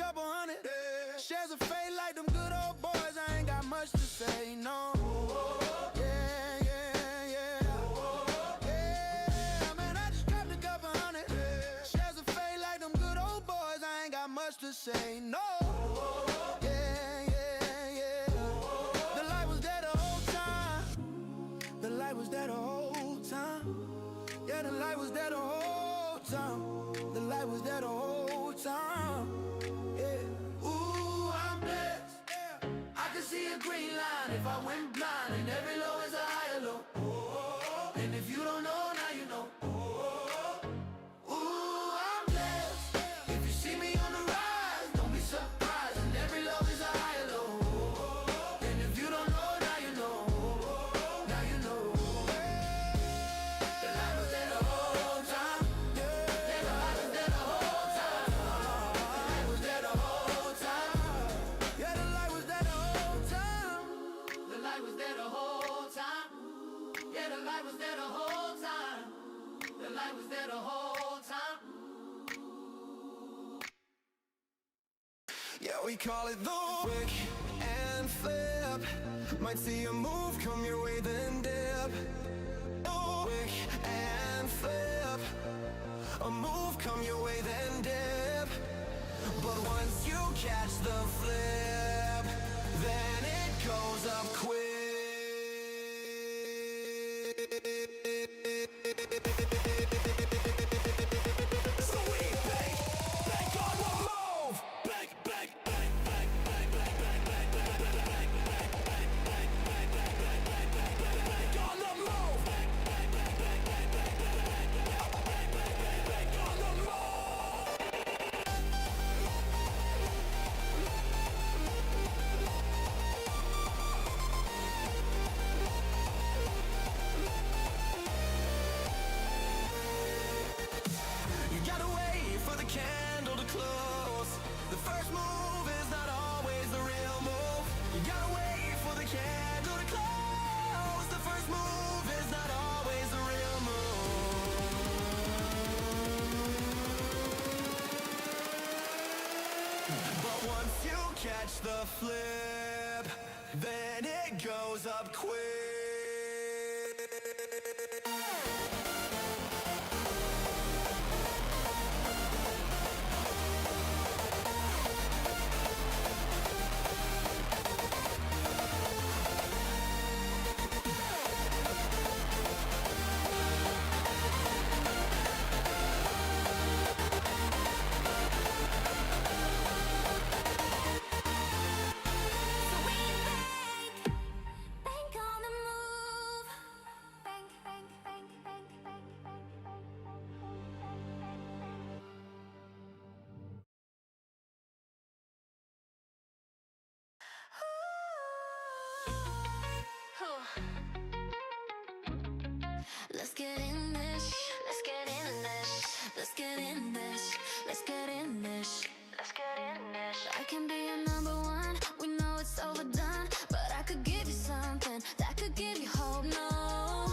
couple hundred. Shares a fade like them good old boys. I ain't got much to say, no. Yeah, yeah, yeah. Yeah, man, I just dropped a couple hundred. Shares a fade like them good old boys. I ain't got much to say, no. Yeah, yeah, yeah. The light was there the whole time. The light was there the whole time. Yeah, the light was there the whole time. The light was there the whole time. Yeah. Ooh, I'm blessed. Yeah. I can see a green line if I went blind, and every low is a higher low. And if you don't know, now you know. Ooh, I'm blessed. If you see me on the rise, don't be surprised, and every low is a higher low. And if you don't know, now you know. Now you know. The light was there the whole time. Yeah, the light was there the whole time. The light was there the whole time. Yeah, the light was there the whole time. The light was there the whole time. Yeah, the light was there the whole time. The light was there the whole time. Yeah, we call it the wick and flip. Might see a move come your way, then dip. Oh, wick and flip. A move come your way, then dip. But once you catch the flip, then it goes up quick. So we bank, bank on the move. Bank, bank, bank, bank, bank, bank, bank, bank, bank, bank, bank, bank, bank, bank, bank, bank, bank, bank, bank, bank on the move. Bank, bank, bank, bank, bank, bank, bank, bank, bank, bank, bank, bank on the move. You gotta wait for the candle to close. The first move is not always the real move. You gotta wait for the candle to close. The first move is not always the real move. But once you catch the flip, then it goes up quick. So we bank on the move. Bank, bank, bank, bank, bank, bank, bank, bank, bank, bank, bank. Let's get in this. Let's get in this. Let's get in this. Let's get in this. Let's get in this. I can be your number one. We know it's overdone, but I could give you something that could give you hope. No,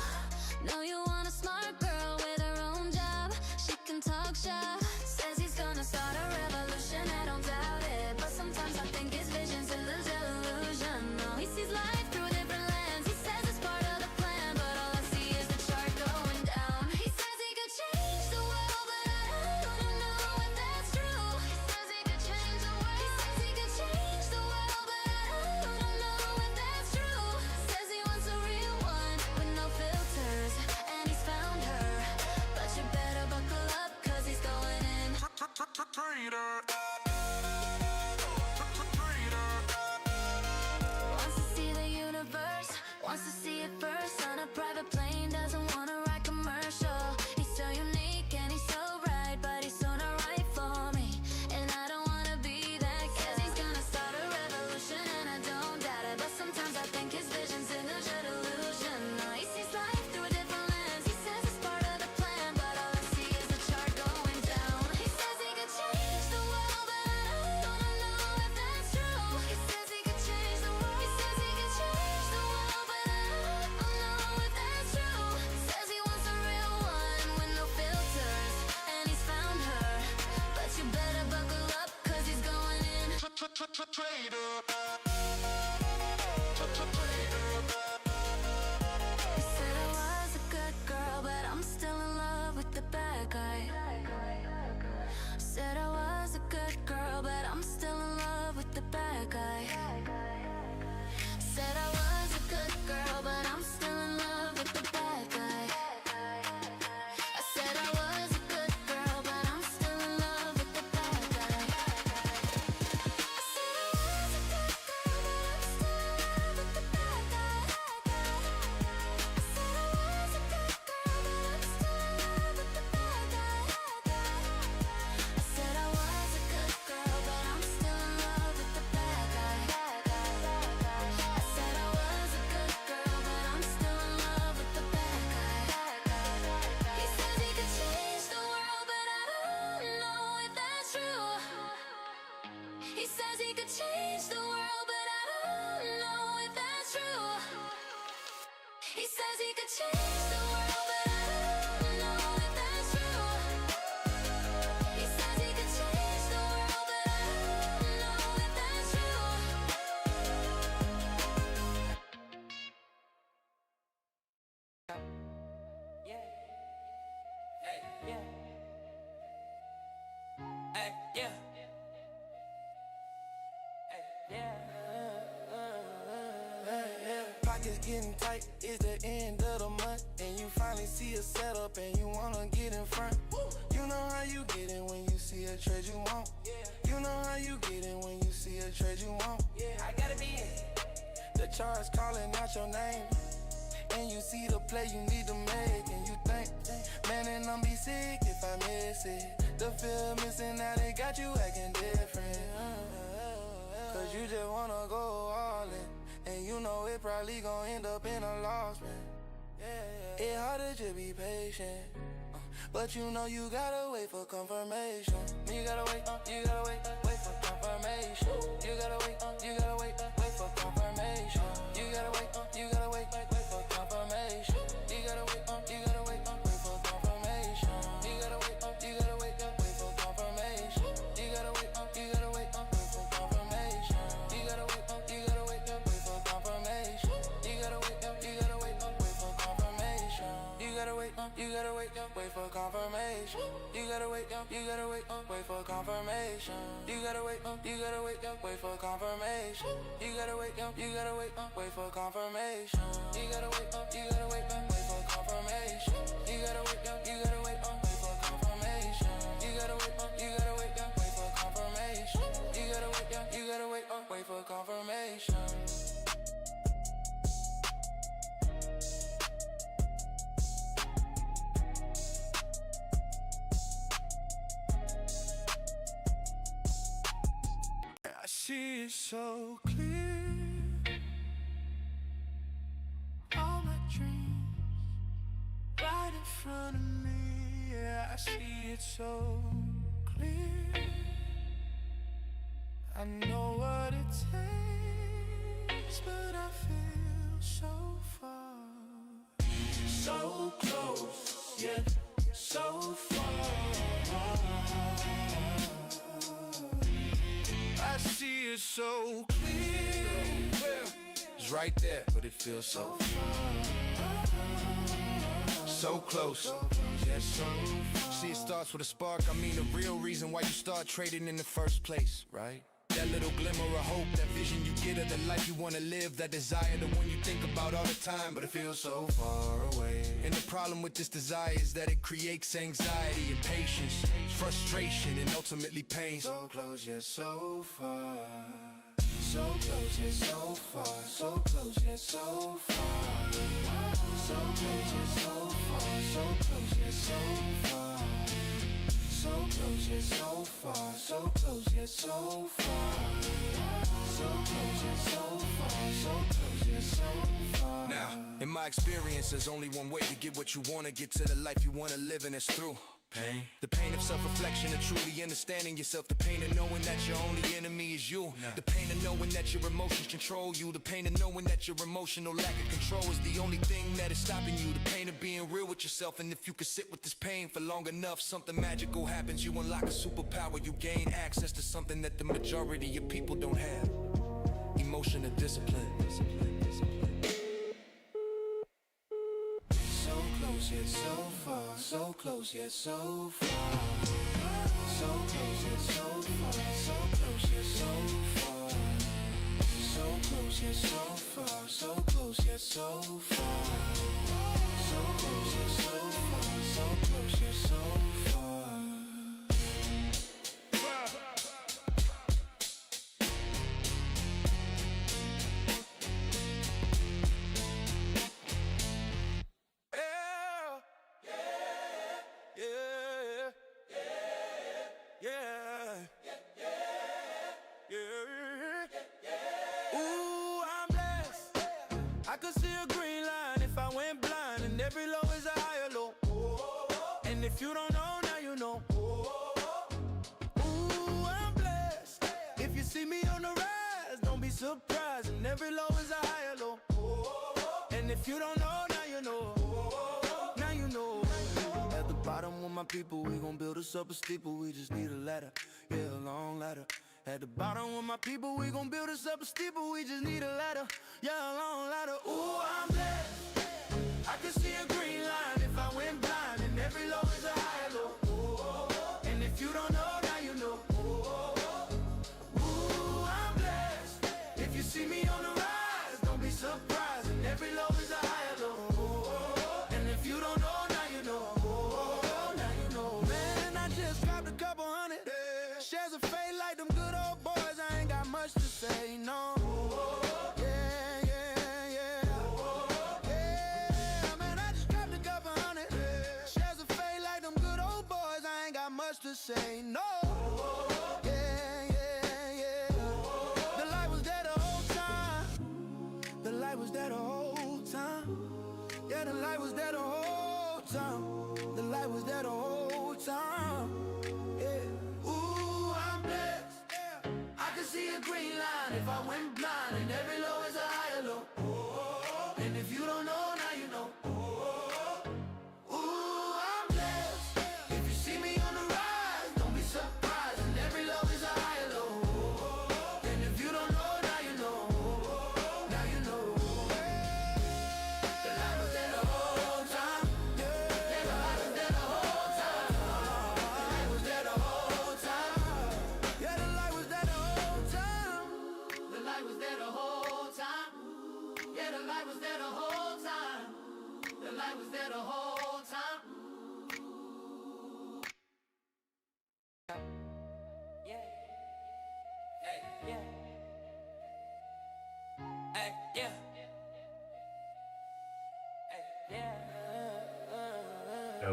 no, you want a smart girl with her own job. She can talk shop. Says he's gonna start a revolution. I don't doubt it, but sometimes I think his vision's a delusion. No, he sees life through different lens. He says it's part of the plan, but all I see is the chart going down. He says he could change the world, but I don't know if that's true. He says he could change the world. He says he could change the world, but I don't know if that's true. Says he wants a real one with no filters, and he's found her. But you better buckle up, 'cause he's going said I was a good girl, but I'm still in love with the bad guy. Said I was a good girl, but I'm still in love with the bad guy. Said I was a good girl, but I'm still in love with the bad guy. I said I was a good girl, but I'm still in love with the bad guy. I said I was a good girl, but I'm still in love with the bad guy. I said I was a good girl, but I'm still in love with the bad guy. I said I was a good girl, but I'm still in love with the bad guy. I said I was a good girl, but I'm still in love with the bad guy. He says he could change the world, but I don't know if that's true. He says he could change the world, but I don't know if that's true. He says he could change the world, but I don't know if that's true. He says he could change the world, but I don't know if that's true. Yeah. Hey, yeah. Hey, yeah. Hey, yeah. Pockets getting tight, it's the end of the month, and you finally see a setup and you wanna get in front. You know how you get in when you see a trade you want. You know how you get in when you see a trade you want. I gotta be in. The charge calling out your name, and you see the play you need to make, and you think, man, and I'm be sick if I miss it. The feel missing, now they got you acting different. Cause you just wanna go all in, and you know it probably gon' end up in a loss, man. It hard to just be patient, but you know you gotta wait for confirmation. You gotta wait, wait for confirmation. You gotta wait, wait for confirmation. You gotta wait, wait for confirmation. You gotta wait, wait for confirmation. You gotta wait, wait for confirmation. You gotta wait, wait for confirmation. You gotta wait, wait for confirmation. You gotta wait, wait for confirmation. You gotta wait, wait for confirmation. You gotta wait, wait for confirmation. You gotta wait, wait for confirmation. You gotta wait, wait for confirmation. You gotta wait, wait for confirmation. You gotta wait, wait for confirmation. You gotta wait, wait for confirmation. You gotta wait for confirmation. I see it so clear. All my dreams right in front of me. Yeah, I see it so clear. I know what it takes, but I feel so far. So close, yet so far. I see it so clear. It's right there, but it feels so far. So close, yeah, so far. See, it starts with a spark. I mean, the real reason why you start trading in the first place, right? That little glimmer of hope, that vision you get of the life you wanna live, that desire, the one you think about all the time, but it feels so far away. And the problem with this desire is that it creates anxiety, impatience, frustration, and ultimately pain. So close, yet so far. So close, yet so far. So close, yet so far. So close, yet so far. So close, yet so far. So close, yet so far. So close, yet so far. So close, yet so far. So close, yet so far. Now, in my experience, there's only one way to get what you wanna, get to the life you wanna live, and it's through Pain. The pain of self-reflection, of truly understanding yourself. The pain of knowing that your only enemy is you. The pain of knowing that your emotions control you. The pain of knowing that your emotional lack of control is the only thing that is stopping you. The pain of being real with yourself. And if you can sit with this pain for long enough, something magical happens. You unlock a superpower. You gain access to something that the majority of people don't have. Emotional discipline. So close yet so far, so close yet so far. So close yet so far, so close yet so far. So close yet so far, so close yet so far. So close yet so far, so close yet so far. I could see a green line if I went blind, and every low is a higher low. And if you don't know, now you know. Ooh, I'm blessed. If you see me on the rise, don't be surprised, and every low is a higher low. And if you don't know, now you know. Now you know. At the bottom with my people, we gon' build us up a steeple. We just need a ladder, yeah, a long ladder. At the bottom with my people, we gon' build us up a steeple. We just need a ladder, yeah, a long ladder. Ooh, I'm blessed. I can see a green line if I went blind, and every low is a higher low. And if you don't know, now you know. Ooh, I'm blessed. If you see me on the rise, don't be surprised, and every low is a higher low. And if you don't know, now you know. Now you know. Man, I just dropped a couple hundred. Shares of fate like them good old boys. I ain't got much to say, no. Yeah, yeah, yeah. Yeah, man, I just dropped a couple hundred. Shares of fate like them good old boys. I ain't got much to say, no. Yeah, yeah, yeah. The light was there the whole time. The light was there the whole time. Yeah, the light was there the whole time. The light was there the whole time. Yeah. Ooh, I'm blessed. Yeah. I can see a green line if I went blind, and every low is a higher low. And if you don't know, now you know. Ooh, I'm blessed. If you see me on the rise, don't be surprised, and every low is a higher low. And if you don't know, now you know. Now you know. The light was there the whole time. Yeah, the light was there the whole time. The light was there the whole time. Yeah, the light was there the whole time. The light was there the whole time. Yeah, the light was there the whole time. The light was there the whole time. Yeah. Hey, yeah. Hey, yeah. Hey, yeah.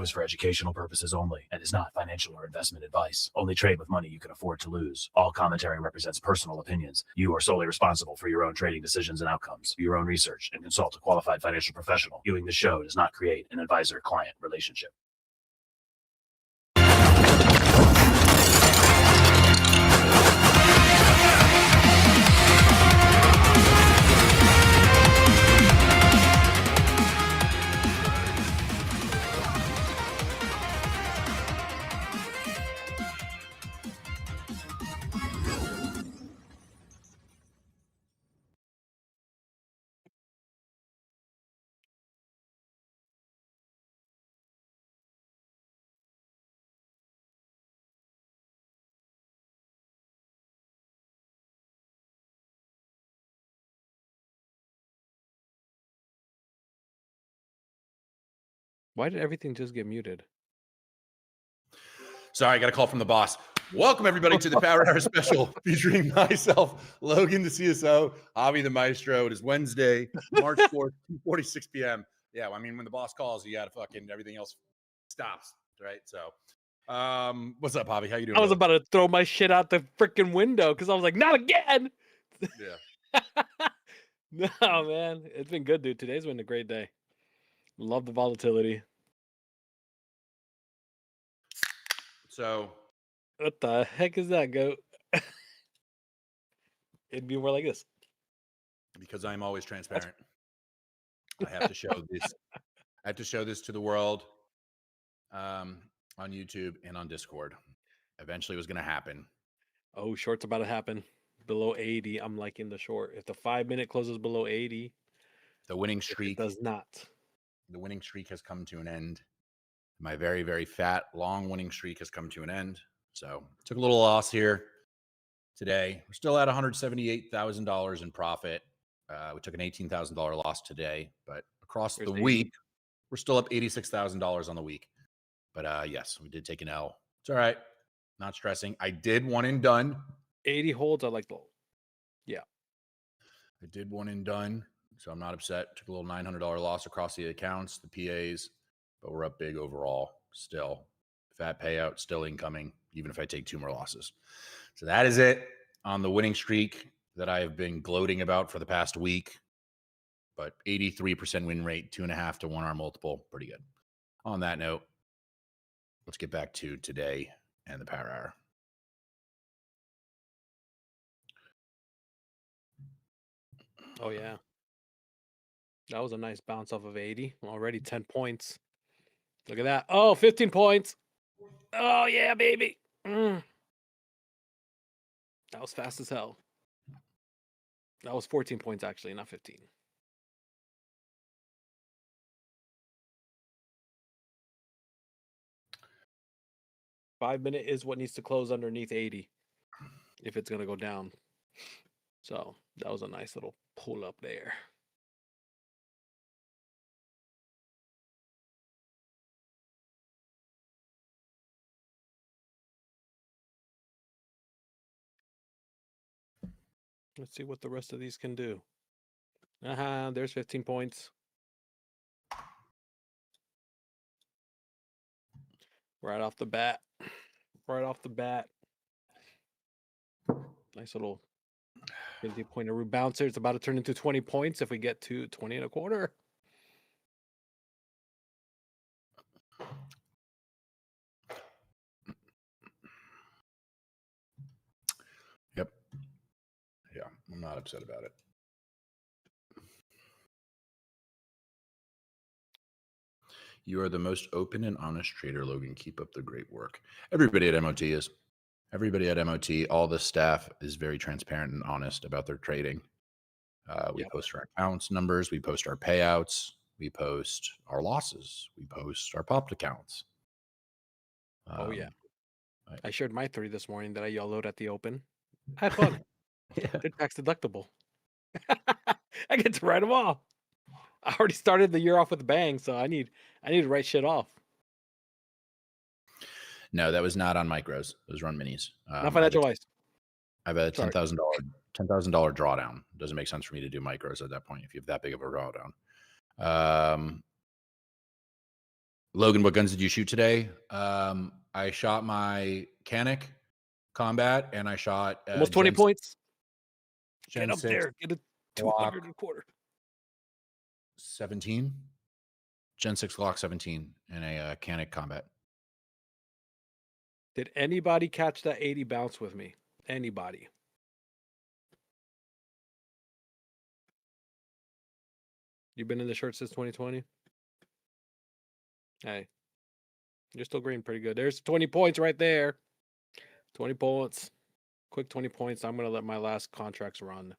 Is for educational purposes only and is not financial or investment advice. Only trade with money you can afford to lose. All commentary represents personal opinions. You are solely responsible for your own trading decisions and outcomes. Do your own research and consult a qualified financial professional. Viewing the show does not create an advisor-client relationship. Why did everything just get muted? Sorry, I got a call from the boss. Welcome, everybody, to the Power Hour special featuring myself, Logan, the CSO, Avi, the Maestro. It is Wednesday, March 4th, 2:46 p.m. Yeah, I mean, when the boss calls, you got to fucking, everything else stops, right? So, what's up, Avi? How you doing? I was about to throw my shit out the freaking window because I was like, not again. Yeah. No, man. It's been good, dude. Today's been a great day. Love the volatility. So What the heck is that, goat? It'd be more like this. because I'm always transparent, I have to show this. I have to show this to the world on YouTube and on Discord. Eventually, it was going to happen. Oh, short's about to happen. Below 80, I'm liking the short. If the 5-minute closes below 80, The winning if it streak. does not. The winning streak has come to an end. My very, very fat, long winning streak has come to an end. So took a little loss here today. We're still at $178,000 in profit. We took an $18,000 loss today, but across Here's the 80. week, we're still up $86,000 on the week. But yes, we did take an L. It's all right. Not stressing. I did one and done. 80 holds, I like the hold. I did one and done, so I'm not upset. Took a little $900 loss across the accounts, the PAs, but we're up big overall still. Fat payout still incoming, even if I take 2 more losses. So that is it on the winning streak that I have been gloating about for the past week. But 83% win rate, 2.5 to 1 R multiple, pretty good. On that note, let's get back to today and the Power Hour. Oh, yeah. That was a nice bounce off of 80. Already 10 points. Look at that. Oh, 15 points. Oh, yeah, baby. That was fast as hell. That was 14 points, actually, not 15. Five-minute is what needs to close underneath 80 if it's going to go down. So that was a nice little pull up there. Let's see what the rest of these can do. There's 15 points. Right off the bat. Right off the bat. Nice little 50-pointer root bouncer. It's about to turn into 20 points if we get to 20 and a quarter. Yep. Yeah, I'm not upset about it. You are the most open and honest trader, Logan. Keep up the great work. Everybody at MOT is. Everybody at MOT, all the staff is very transparent and honest about their trading. We post our accounts numbers. We post our payouts. We post our losses. We post our popped accounts. Oh, yeah. I shared my 3 this morning that I yellowed at the open. I had fun. Yeah. They're tax deductible. I get to write them off. I already started the year off with a bang, so I need to write shit off. No, that was not on micros. Those run minis. Not financial wise. I have a $10,000 drawdown. It doesn't make sense for me to do micros at that point if you have that big of a drawdown. Logan, what guns did you shoot today? I shot my Canic Combat and I shot Almost 20 points. Gen Get up 6 there. Get a 200 and a quarter. 17. Gen 6 Glock 17 and a Canic Combat. Did anybody catch that 80 bounce with me? Anybody? You've been in the shirt since 2020? Hey, you're still green pretty good. There's 20 points right there. 20 points. Quick 20 points. I'm going to let my last contracts run.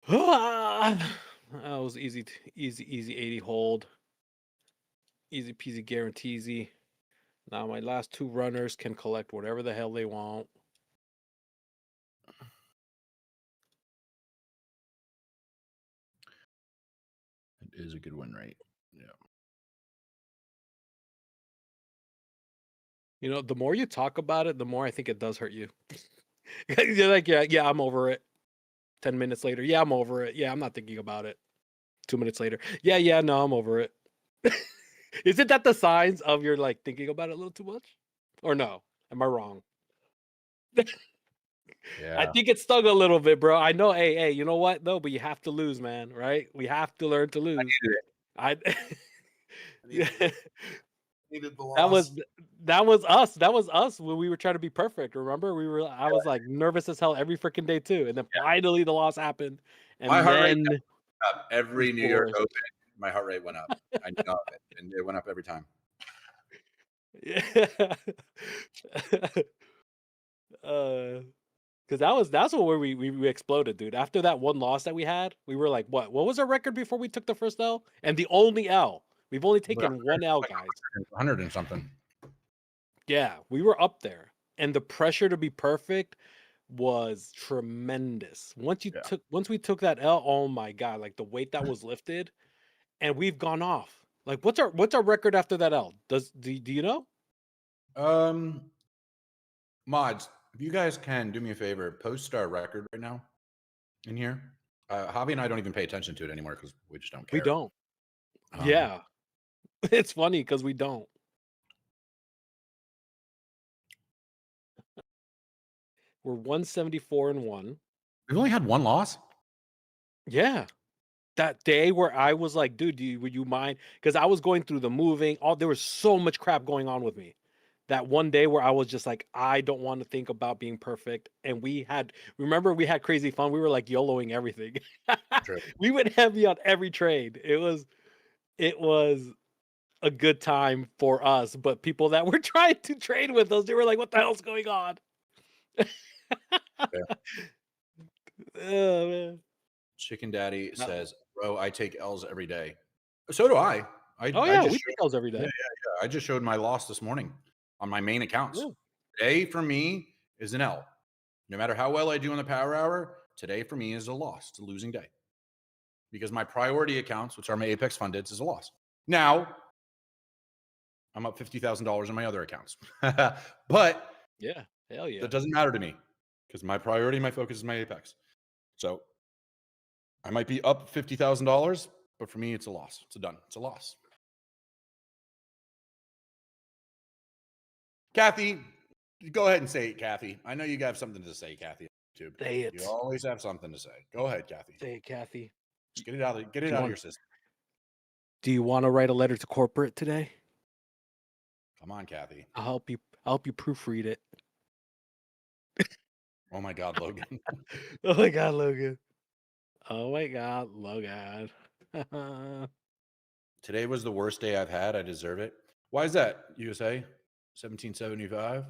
That was easy 80 hold. Easy peasy guaranteesy. Now my last 2 runners can collect whatever the hell they want. It is a good win rate. Yeah. You know, the more you talk about it, the more I think it does hurt you. You're like, yeah, I'm over it. 10 minutes later, yeah, I'm over it. Yeah, I'm not thinking about it. 2 minutes later, yeah, no, I'm over it. Isn't that the signs of you're like thinking about it a little too much? Or no? Am I wrong? Yeah. I think it stung a little bit, bro. I know, hey, you know what though? But you have to lose, man, right? We have to learn to lose. I Needed the That loss. was us. That was us when we were trying to be perfect. Remember, I was like nervous as hell every freaking day too, and then finally the loss happened, My and heart rate then up every we New York forced. Open. My heart rate went up. I know it, and it went up every time. Yeah. Because that's where we exploded, dude. After that one loss that we had, we were like, what was our record before we took the first L? And the only L. We've only taken one L, guys. 100 and something. Yeah, we were up there. And the pressure to be perfect was tremendous. Once we took that L, oh my god, like the weight that was lifted, and we've gone off. Like what's our record after that L? Do you know? Mods, if you guys can do me a favor, post our record right now in here. Javi and I don't even pay attention to it anymore because we just don't care. We don't. Um, Yeah. It's funny because we don't. We're 174-1. We've only had one loss. Yeah. That day where I was like, dude, would you mind? Because I was going through the moving, there was so much crap going on with me. That one day where I was just like, I don't want to think about being perfect. And remember, we had crazy fun. We were like YOLOing everything. True. We went heavy on every trade. It was a good time for us. But people that were trying to trade with us, they were like, what the hell's going on? Oh, man. Chicken Daddy No. says, "Bro, I take L's every day." So do I. Oh, yeah, we take those every day. Yeah, I just showed my loss this morning on my main accounts. Yeah. Today for me is an L. No matter how well I do in the power hour, today for me is a loss. It's a losing day because my priority accounts, which are my Apex fundeds, is a loss. Now I'm up $50,000 in my other accounts, but Yeah, hell yeah. that doesn't matter to me because my priority, my focus is my Apex. So I might be up $50,000, but for me, it's a loss. It's a loss. Kathy, go ahead and say it, Kathy. I know you have something to say, Kathy. On YouTube. Say it. You always have something to say. Go ahead, Kathy. Say it, Kathy. Just get it out of your system. Do you want to write a letter to corporate today? Come on, Kathy. I'll help you proofread it. Oh my God, Logan. Oh my god, Logan. Oh my god, Logan. Today was the worst day I've had. I deserve it. Why is that, USA? 1775?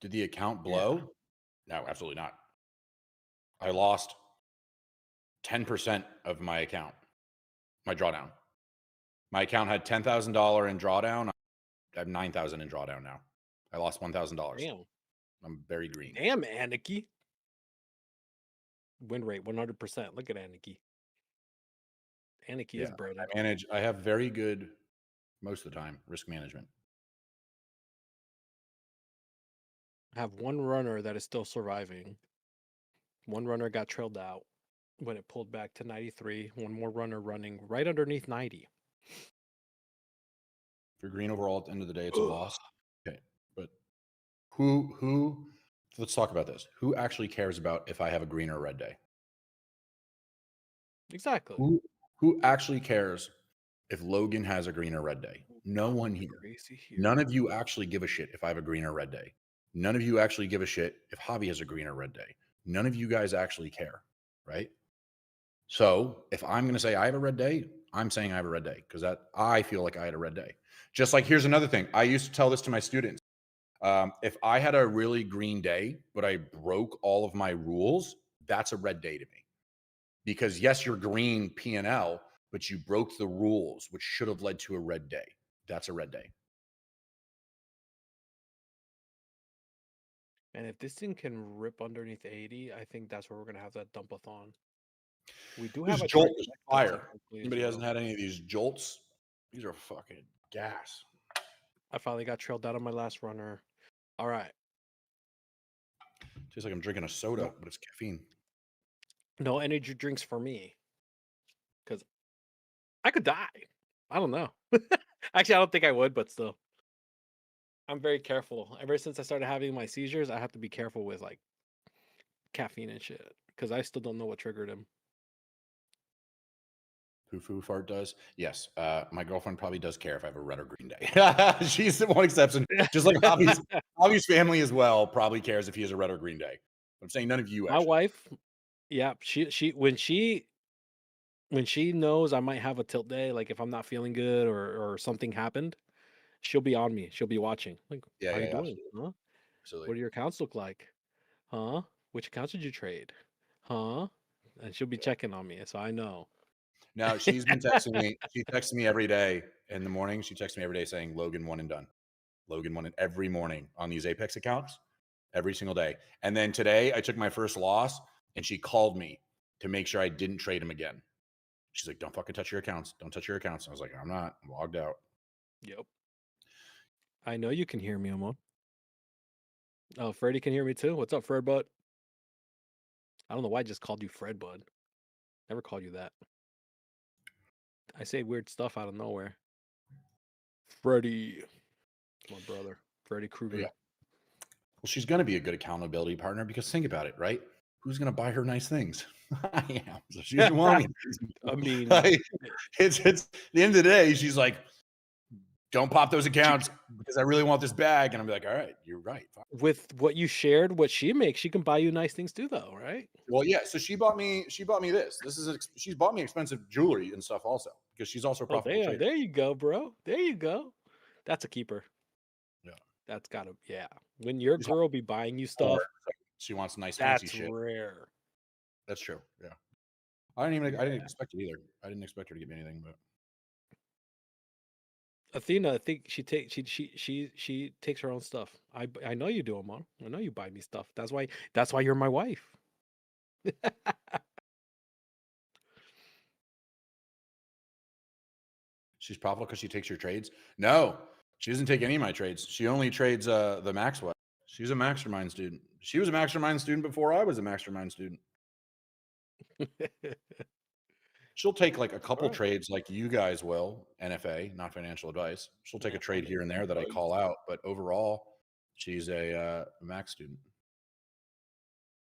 Did the account blow? No, absolutely not. I lost 10% of my account, my drawdown. My account had $10,000 in drawdown. I have 9,000 in drawdown now. I lost $1,000. Damn. I'm very green. Damn, Aniki. Win rate 100%. Look at Aniki. Aniki is breaded. I have very good, most of the time, risk management. I have one runner that is still surviving. One runner got trailed out when it pulled back to 93. One more runner running right underneath 90. If you're green overall at the end of the day, it's a loss. Okay. But who let's talk about this. Who actually cares about if I have a green or a red day? Exactly. Who actually cares if Logan has a green or red day? No one here. None of you actually give a shit if I have a green or red day. None of you actually give a shit if Javi has a green or red day. None of you guys actually care, right? So if I'm going to say I have a red day, I'm saying I have a red day because I feel like I had a red day. Just like here's another thing. I used to tell this to my students. If I had a really green day, but I broke all of my rules, that's a red day to me. Because yes, you're green P&L, but you broke the rules, which should have led to a red day. That's a red day. And if this thing can rip underneath 80, I think that's where we're going to have that dump-a-thon. We do have a jolt trade is next fire. to hopefully as Anybody hasn't well. had any of these jolts? These are fucking gas. I finally got trailed out on my last runner. All right. Tastes like I'm drinking a soda, but it's caffeine. No energy drinks for me. Because I could die. I don't know. Actually, I don't think I would, but still. I'm very careful. Ever since I started having my seizures, I have to be careful with like caffeine and shit. Because I still don't know what triggered him. Poo fart does. Yes. My girlfriend probably does care if I have a red or green day. She's the one exception. Just like Hobby's family as well probably cares if he has a red or green day. I'm saying none of you My actually. wife, yeah, when she knows I might have a tilt day, like if I'm not feeling good or something happened, she'll be on me. She'll be watching. Like, Yeah, how you yeah, doing? absolutely. Huh? Absolutely. What do your accounts look like? Huh? Which accounts did you trade? Huh? And she'll be checking on me, so I know. Now she's been texting me. She texts me every day in the morning. She texts me every day saying Logan one and done. Logan won it every morning on these Apex accounts, every single day. And then today I took my first loss and she called me to make sure I didn't trade him again. She's like, don't fucking touch your accounts. Don't touch your accounts. And I was like, I'm not. I'm logged out. Yep. I know you can hear me, Amon. Oh, Freddie can hear me too. What's up, Fred Bud? I don't know why I just called you Fred Bud. Never called you that. I say weird stuff out of nowhere. Freddie. My brother. Freddy Krueger. Yeah. Well, she's going to be a good accountability partner because think about it, right? Who's going to buy her nice things? I am. So she's the one. I mean, it's at the end of the day, she's like, don't pop those accounts because I really want this bag. And I'm like, all right, you're right. Fine. with what you shared, what she makes, she can buy you nice things too, though, right? Well, yeah. So she bought me this. She's bought me expensive jewelry and stuff also because she's also a Oh, profitable trader. there you go, bro. There you go. That's a keeper. Yeah. That's gotta, yeah. When your girl be buying you stuff, She wants nice fancy that's shit. rare. That's true. Yeah. I didn't expect it either. I didn't expect her to give me anything, but Athena, I think she takes her own stuff. I know you do, Amon. I know you buy me stuff. That's why you're my wife. she's profitable because she takes your trades. No, she doesn't take any of my trades. She only trades the Maxwell. She's a mastermind student. She was a mastermind student before I was a mastermind student. She'll take like a couple trades like you guys will, NFA, not financial advice. She'll take a trade here and there that I call out, but overall, she's a max student.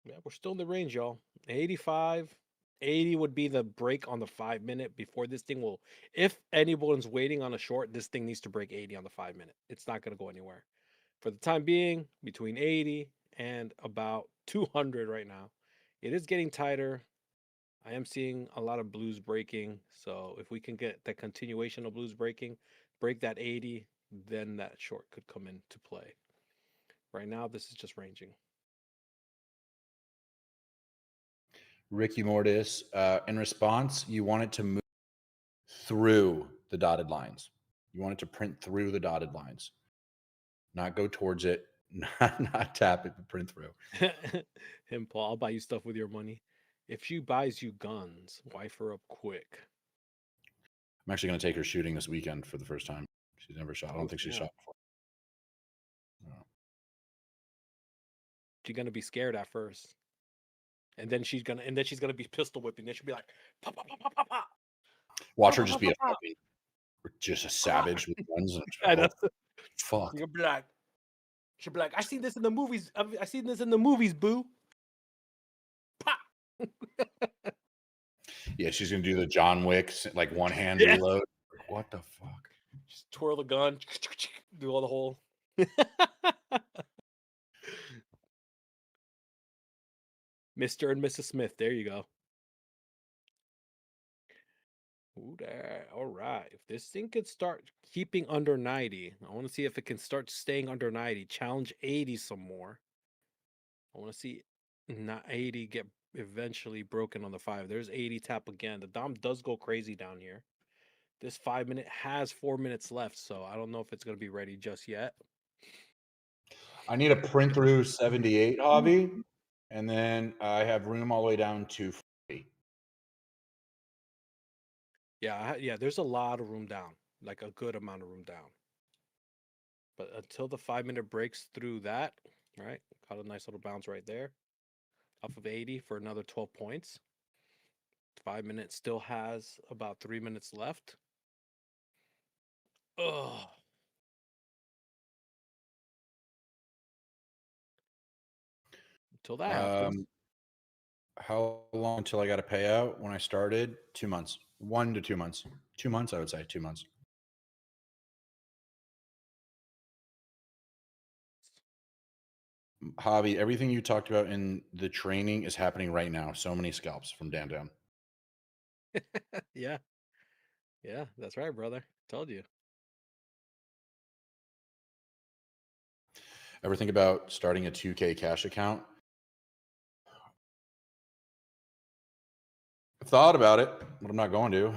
Yeah, we're still in the range, y'all. 85, 80 would be the break on the 5 minute before this thing will. If anyone's waiting on a short, this thing needs to break 80 on the 5 minute. It's not going to go anywhere. For the time being, between 80 and about 200 right now. It is getting tighter. I am seeing a lot of blues breaking. So if we can get that continuation of blues breaking, break that 80, then that short could come into play. Right now, this is just ranging. Ricky Mortis, in response, you want it to move through the dotted lines. You want it to print through the dotted lines, not go towards it, not tap it, but print through. Him, Paul, I'll buy you stuff with your money. If she buys you guns, wife her up quick. I'm actually going to take her shooting this weekend for the first time. She's never shot. I don't think she's shot before. No. She's gonna be scared at first, and then she's gonna be pistol whipping. Then she'll be like, pop, pop, pop, pop, pop, pop. Watch her just be just a savage with guns. And fuck. She'll be like, I seen this in the movies. I seen this in the movies, boo. Pop. Yeah, she's gonna do the John Wick like one hand reload. What the fuck? Just twirl the gun, do all the whole. Mr. and Mrs. Smith. There you go. Ooh, there. All right. If this thing could start keeping under 90, I want to see if it can start staying under 90. Challenge 80 some more. I want to see 80 get eventually broken on the 5. There's 80 tap again. The Dom does go crazy down here. This 5 minute has 4 minutes left, so I don't know if it's going to be ready just yet. I need a print through 78 hobby, and then I have room all the way down to 40. Yeah, there's a lot of room down, like a good amount of room down. But until the 5 minute breaks through that, right? Caught a nice little bounce right there. Off of 80 for another 12 points. 5 minutes still has about 3 minutes left. Ugh. Until that happens. How long until I got to pay out? When I started, 2 months. 1 to 2 months. 2 months, I would say 2 months. Javi, everything you talked about in the training is happening right now. So many scalps from Dan down. Yeah. Yeah, that's right, brother. Told you. Ever think about starting a 2K cash account? I've thought about it, but I'm not going to.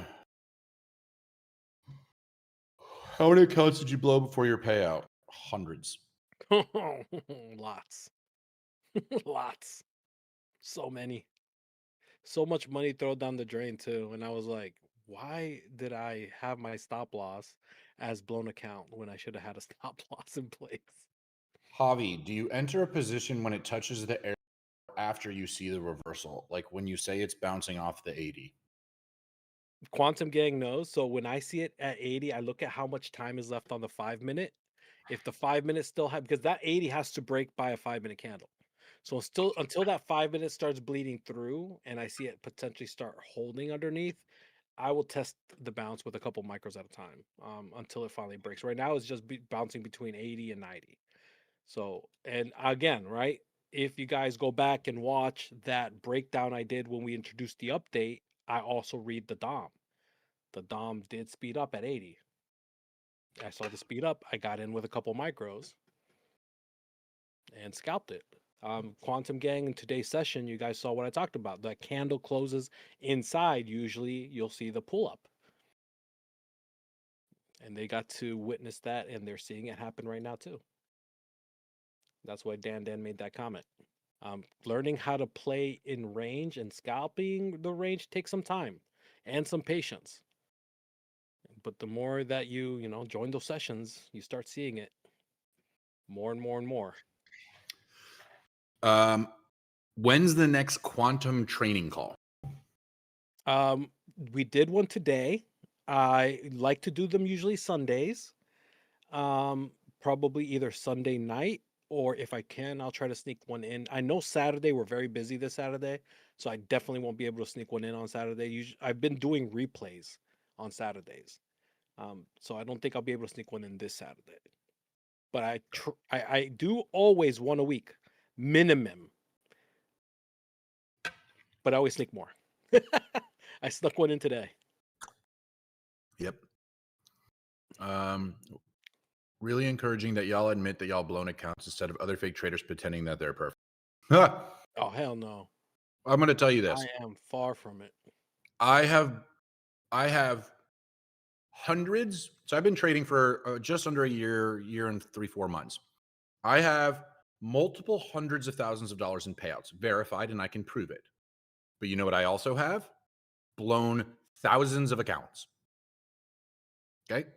How many accounts did you blow before your payout? Hundreds. Lots. Lots. So many. So much money thrown down the drain too. And I was like, why did I have my stop loss as blown account when I should have had a stop loss in place? Javi, do you enter a position when it touches the air after you see the reversal? Like when you say it's bouncing off the 80? Quantum Gang knows. So when I see it at 80, I look at how much time is left on the 5 minute. If the 5 minutes still have, because that 80 has to break by a 5 minute candle. So still until that 5 minutes starts bleeding through and I see it potentially start holding underneath, I will test the bounce with a couple micros at a time until it finally breaks. Right now, it's just bouncing between 80 and 90. So, and again, right? If you guys go back and watch that breakdown I did when we introduced the update, I also read the DOM. The DOM did speed up at 80. I saw the speed up. I got in with a couple micros and scalped it. Quantum Gang in today's session, you guys saw what I talked about. The candle closes inside. Usually, you'll see the pull up, and they got to witness that, and they're seeing it happen right now too. That's why Dan made that comment. Learning how to play in range and scalping the range takes some time and some patience. But the more that you join those sessions, you start seeing it more and more and more. When's the next quantum training call? We did one today. I like to do them usually Sundays. Probably either Sunday night, or if I can, I'll try to sneak one in. I know Saturday we're very busy this Saturday, so I definitely won't be able to sneak one in on Saturday. Usually, I've been doing replays on Saturdays, so I don't think I'll be able to sneak one in this Saturday. But I do always one a week minimum, but I always sneak more. I snuck one in today. Yep. Really encouraging that y'all admit that y'all blown accounts instead of other fake traders pretending that they're perfect. Oh, hell no. I'm going to tell you this. I am far from it. I have hundreds. So I've been trading for just under a year and 3-4 months. I have multiple hundreds of thousands of dollars in payouts verified, and I can prove it. But you know what I also have? Blown thousands of accounts. Okay.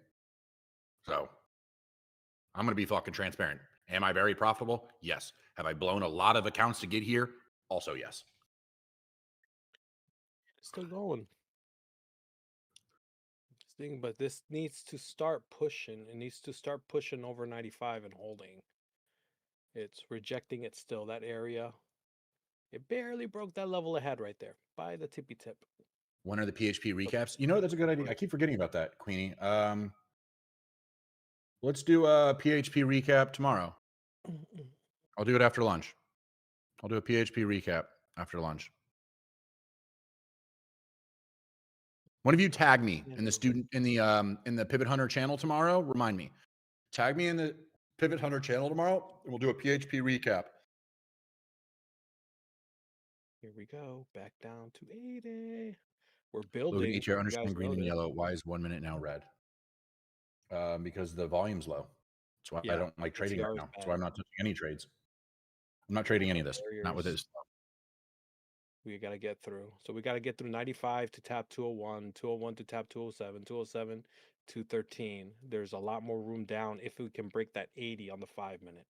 So I'm going to be fucking transparent. Am I very profitable? Yes. Have I blown a lot of accounts to get here? Also, yes. Still going. But this needs to start pushing. It needs to start pushing over 95 and holding. It's rejecting it still, that area. It barely broke that level ahead right there by the tippy tip. When are the PHP recaps? You know, that's a good idea. I keep forgetting about that, Queenie. Let's do a PHP recap tomorrow. I'll do it after lunch. I'll do a PHP recap after lunch. One of you tag me in the Pivot Hunter channel tomorrow. Remind me. Tag me in the Pivot Hunter channel tomorrow, and we'll do a PHP recap. Here we go. Back down to 80. We're building. Logan, ATR, You understand guys green know and this. yellow. Why is 1 minute now red? Because the volume's low. That's why I don't like trading right ATR is now. That's bad. why I'm not touching any trades. I'm not trading any of this. Not with Barriers. this. We got to get through. So we got to get through 95 to tap 201, 201 to tap 207, 207 to 13. There's a lot more room down if we can break that 80 on the 5 minute.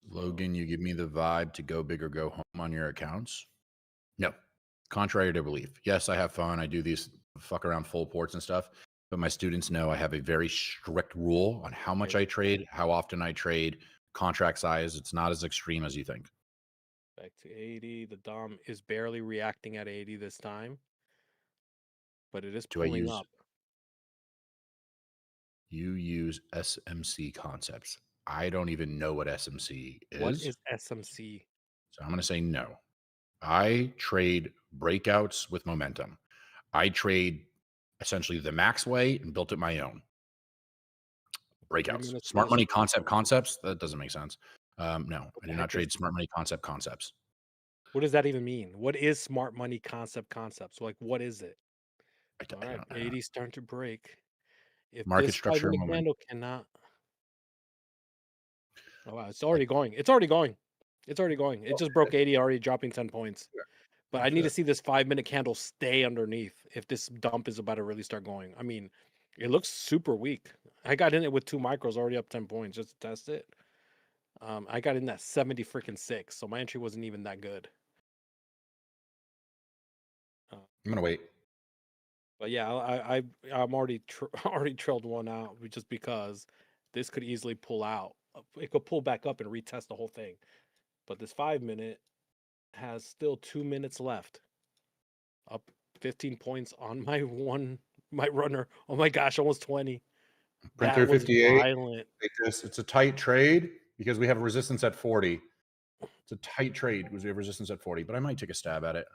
Logan, you give me the vibe to go big or go home on your accounts. No, contrary to belief. Yes, I have fun. I do these fuck around full ports and stuff, but my students know I have a very strict rule on how much I trade, how often I trade, contract size. It's not as extreme as you think. Back to 80. The Dom is barely reacting at 80 this time, but it is Do I pulling use? up. You use SMC concepts. I don't even know what SMC What is. is SMC? So I'm going to say no. I trade breakouts with momentum. I trade essentially the max way and built it my own. 3 Breakouts. minutes Smart left. money concepts. That doesn't make sense. No, What I the do heck not trade smart money concepts. What does that even mean? What is smart money concepts? Like, what is it? I All right, don't know. 80 starting to break. If Market this structure 5 minute moment. candle cannot. Oh wow, it's already going. It's already going. It's already going. It just broke 80, already dropping 10 points. But Oh, I need to shit. see this 5 minute candle stay underneath if this dump is about to really start going. I mean, it looks super weak. I got in it with 2 micros already up 10 points just to test it. I got in that 70 freaking 6, so my entry wasn't even that good. I'm gonna wait. But yeah, I'm already already trailed one out just because this could easily pull out. It could pull back up and retest the whole thing. But this 5 minute has still 2 minutes left. Up 15 points on my runner. Oh my gosh, almost 20. Print That through was 58. violent. Take this. It's a tight trade because we have a resistance at 40. It's a tight trade because we have resistance at 40, but I might take a stab at it.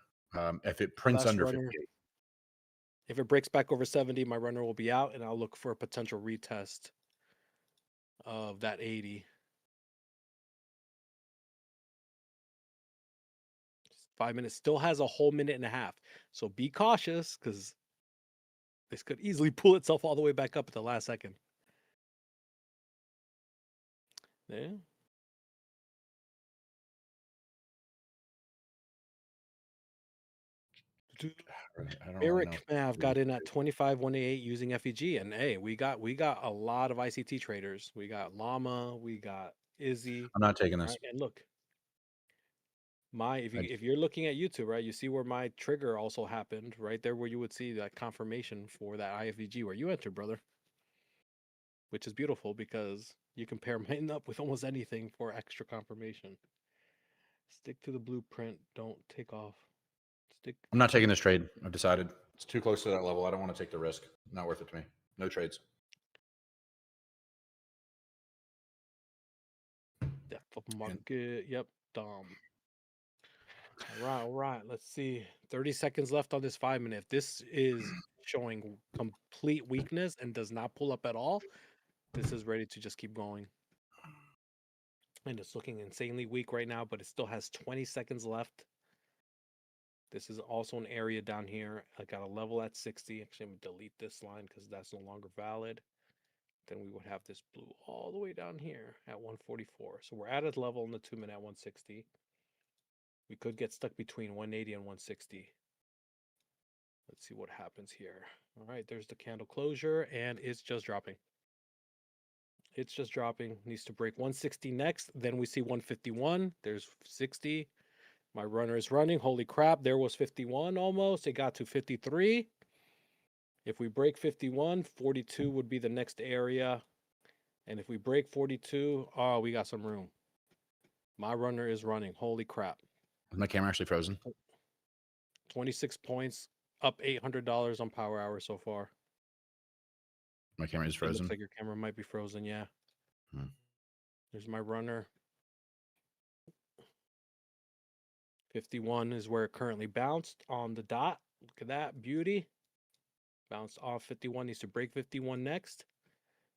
If it prints Last under runner. 58. If it breaks back over 70, my runner will be out, and I'll look for a potential retest of that 80. 5 minutes still has a whole minute and a half. So be cautious because this could easily pull itself all the way back up at the last second. Yeah. I don't really know. Eric Mav got in at 25.188 using FEG, and hey, we got a lot of ICT traders. We got Lama, we got Izzy. I'm not taking this. Right? And look, if you're looking at YouTube, right, you see where my trigger also happened, right there where you would see that confirmation for that IFVG where you entered, brother. Which is beautiful because you can pair mine up with almost anything for extra confirmation. Stick to the blueprint, don't take off. I'm not taking this trade. I've decided it's too close to that level. I don't want to take the risk. Not worth it to me. No trades. Depth of market. Yep. Dumb. All right. Let's see. 30 seconds left on this 5 minute. If this is showing complete weakness and does not pull up at all, this is ready to just keep going. And it's looking insanely weak right now, but it still has 20 seconds left. This is also an area down here. I got a level at 60. Actually, I'm going to delete this line because that's no longer valid. Then we would have this blue all the way down here at 144. So we're at a level in the 2 minute at 160. We could get stuck between 180 and 160. Let's see what happens here. All right, there's the candle closure, and it's just dropping. It's just dropping. Needs to break 160 next. Then we see 151. There's 60. My runner is running. Holy crap, there was 51 almost. It got to 53. If we break 51, 42 would be the next area. And if we break 42, oh, we got some room. My runner is running. Holy crap. Is my camera actually frozen? 26 points, up $800 on Power Hour so far. My camera is It looks frozen. like your camera might be frozen, yeah. Hmm. There's my runner. 51 is where it currently bounced on the dot. Look at that beauty. Bounced off 51, needs to break 51 next.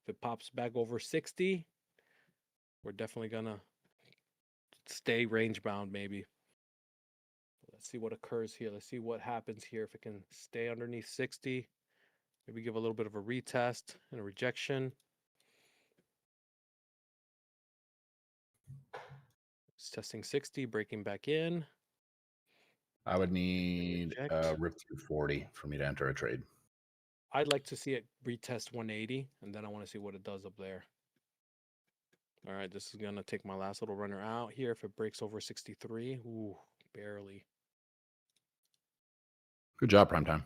If it pops back over 60, we're definitely gonna stay range bound maybe. Let's see what occurs here. Let's see what happens here. If it can stay underneath 60, maybe give a little bit of a retest and a rejection. It's testing 60, breaking back in. I would need Reject. rip through 40 for me to enter a trade. I'd like to see it retest 180, and then I want to see what it does up there. All right, this is going to take my last little runner out here. If it breaks over 63, ooh, barely. Good job, Primetime.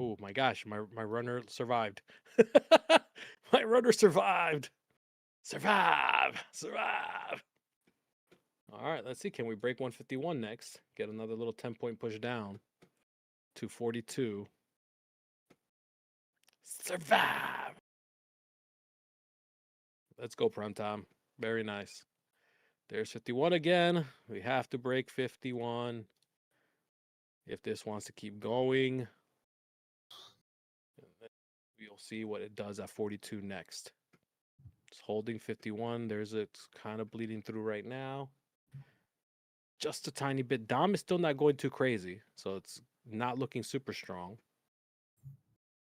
Oh my gosh, my runner survived. My runner survived. Survive. All right, let's see. Can we break 151 next? Get another little 10-point push down to 42. Survive. Let's go, prime time. Very nice. There's 51 again. We have to break 51 if this wants to keep going. We'll see what it does at 42 next. It's holding 51. It's kind of bleeding through right now. Just a tiny bit. Dom is still not going too crazy, so it's not looking super strong.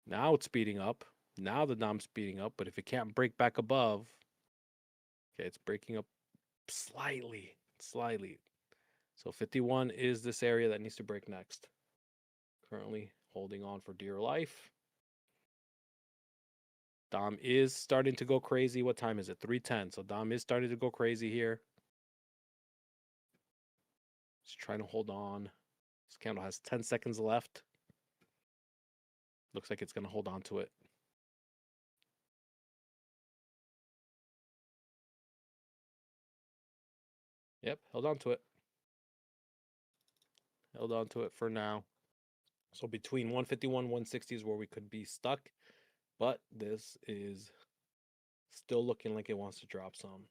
Now it's speeding up. Now the Dom's speeding up, but if it can't break back above, okay, it's breaking up slightly. So 51 is this area that needs to break next. Currently holding on for dear life. Dom is starting to go crazy. What time is it? 3:10. So Dom is starting to go crazy here. He's trying to hold on. This candle has 10 seconds left. Looks like it's going to hold on to it. Yep, held on to it. Held on to it for now. So between 151 and 160 is where we could be stuck. But this is still looking like it wants to drop some.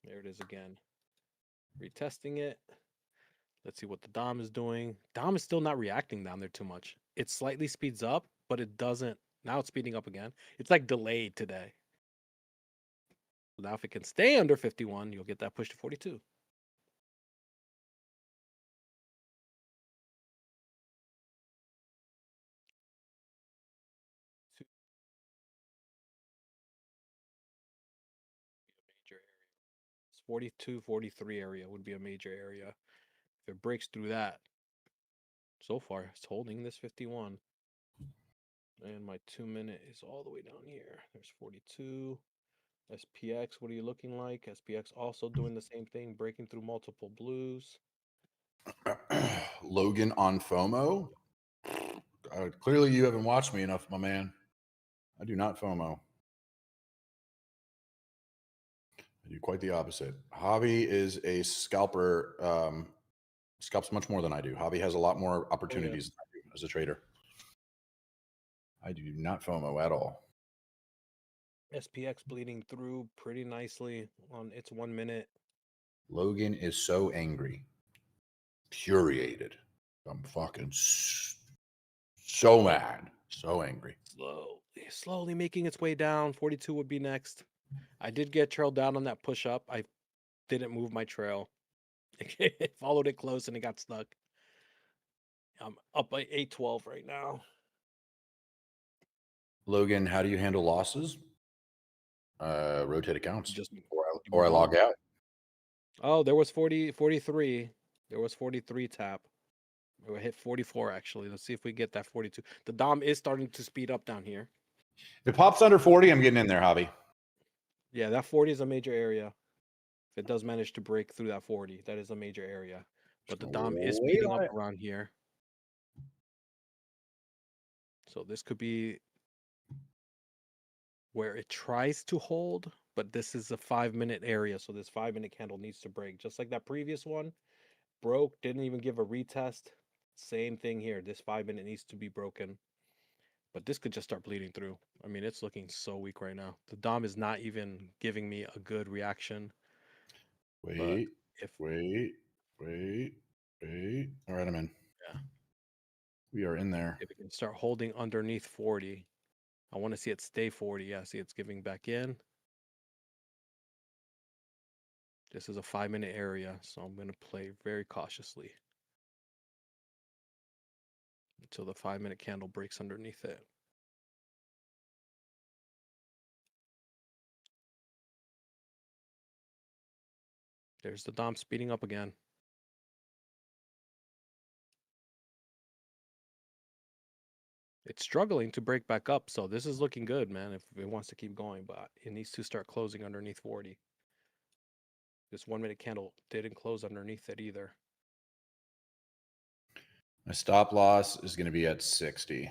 There it is again. Retesting it. Let's see what the Dom is doing. Dom is still not reacting down there too much. It slightly speeds up, but it doesn't. Now it's speeding up again. It's like delayed today. Now if it can stay under 51, you'll get that push to 42. Major area. It's 42, 43 area would be a major area. If it breaks through that, so far it's holding this 51. And my 2-minute is all the way down here. There's 42. SPX, what are you looking like? SPX also doing the same thing, breaking through multiple blues. Logan on FOMO. Clearly, you haven't watched me enough, my man. I do not FOMO. I do quite the opposite. Javi is a scalper. Scalps much more than I do. Javi has a lot more opportunities than I do as a trader. I do not FOMO at all. SPX bleeding through pretty nicely on its 1 minute. Logan is so angry, infuriated. I'm fucking so mad, so angry. Slowly making its way down. 42 would be next. I did get trailed down on that push up. I didn't move my trail. It followed it close and it got stuck. I'm up by 812 right now. Logan, how do you handle losses? Rotate accounts. Just Or I log out. Oh, there was 43. There was 43 tap. We hit 44 actually. Let's see if we get that 42. The Dom is starting to speed up down here. If it pops under 40, I'm getting in there, Javi. Yeah, that 40 is a major area. If it does manage to break through that 40, that is a major area. But the Dom is speeding up around here. So this could be where it tries to hold, but this is a 5-minute area. So this 5-minute candle needs to break. Just like that previous one. Broke, didn't even give a retest. Same thing here. This 5-minute needs to be broken. But this could just start bleeding through. I mean, it's looking so weak right now. The Dom is not even giving me a good reaction. Wait. All right, I'm in. Yeah. We are in there. If it can start holding underneath 40, I want to see it stay 40. Yeah, see it's giving back in. This is a 5-minute area, so I'm going to play very cautiously until the 5-minute candle breaks underneath it. There's the Dom speeding up again. It's struggling to break back up, so this is looking good, man, if it wants to keep going, but it needs to start closing underneath 40. This 1-minute candle didn't close underneath it either. My stop loss is going to be at 60.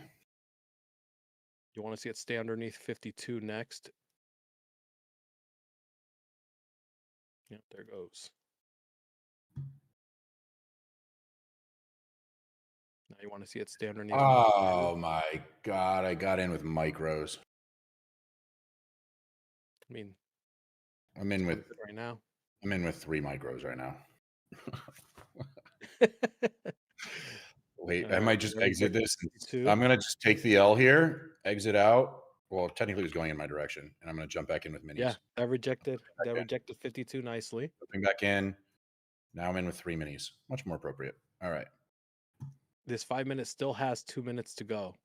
You want to see it stay underneath 52 next. Yeah, there goes. Now you want to see it stay underneath. Oh my God. I got in with micros. I mean, I'm in with right now. I'm in with 3 micros right now. Wait, I might just exit this. I'm going to just take the L here, exit out. Well, technically it's going in my direction, and I'm going to jump back in with minis. Yeah, that rejected 52 nicely. Jumping back in. Now I'm in with 3 minis. Much more appropriate. All right. This 5 minutes still has 2 minutes to go.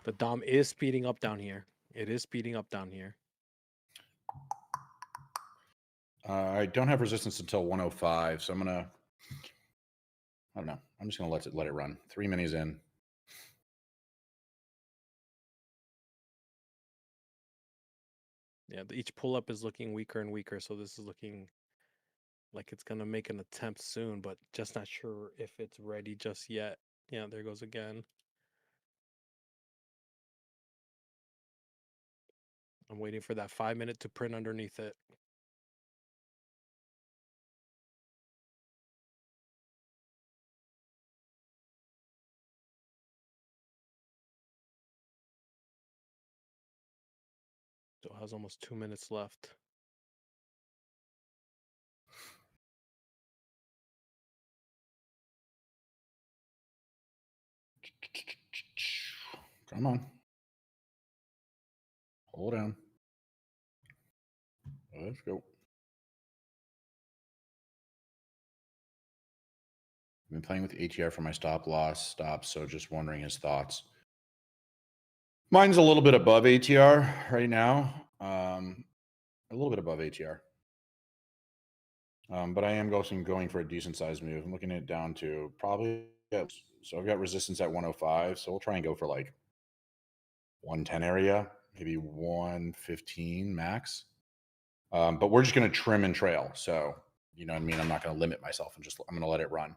The Dom is speeding up down here. It is speeding up down here. I don't have resistance until 105, so I'm going to, I don't know. I'm just going to let it run. 3 minis in. Yeah, each pull-up is looking weaker and weaker, so this is looking like it's going to make an attempt soon, but just not sure if it's ready just yet. Yeah, there goes again. I'm waiting for that 5 minute to print underneath it. So it has almost 2 minutes left. Come on. Hold on. Let's go. I've been playing with ATR for my stop loss stops, so just wondering his thoughts. Mine's a little bit above ATR right now. A little bit above ATR. But I am going for a decent sized move. I'm looking at it down to probably, so I've got resistance at 105. So we'll try and go for like 110 area, maybe 115 max. But we're just going to trim and trail. So, you know what I mean? I'm not going to limit myself and I'm going to let it run.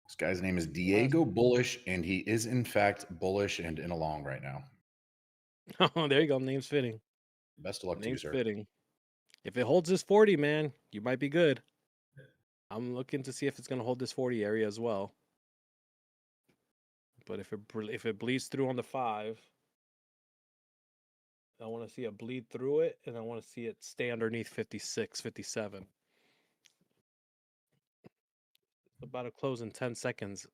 This guy's name is Diego Bullish, and he is in fact bullish and in a long right now. Oh, there you go. Name's fitting. Best of luck to you, Name's sir. fitting. If it holds this 40, man, you might be good. I'm looking to see if it's going to hold this 40 area as well. But if it bleeds through on the 5, I want to see it bleed through it, and I want to see it stay underneath 56, 57. About to close in 10 seconds.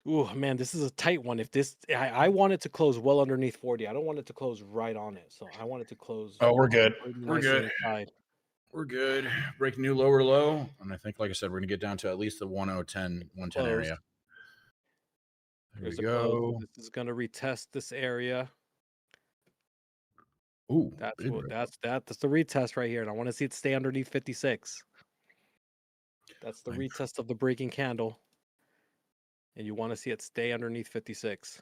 Ooh, man, this is a tight one. If this, I want it to close well underneath 40. I don't want it to close right on it. So I want it to close. Oh, we're good. We're good. Inside. We're good. Break new lower low. And I think, like I said, we're going to get down to at least the 110 area. There we go. This is going to retest this area. Ooh, that's the retest right here. And I want to see it stay underneath 56. That's the retest of the breaking candle. And you want to see it stay underneath 56.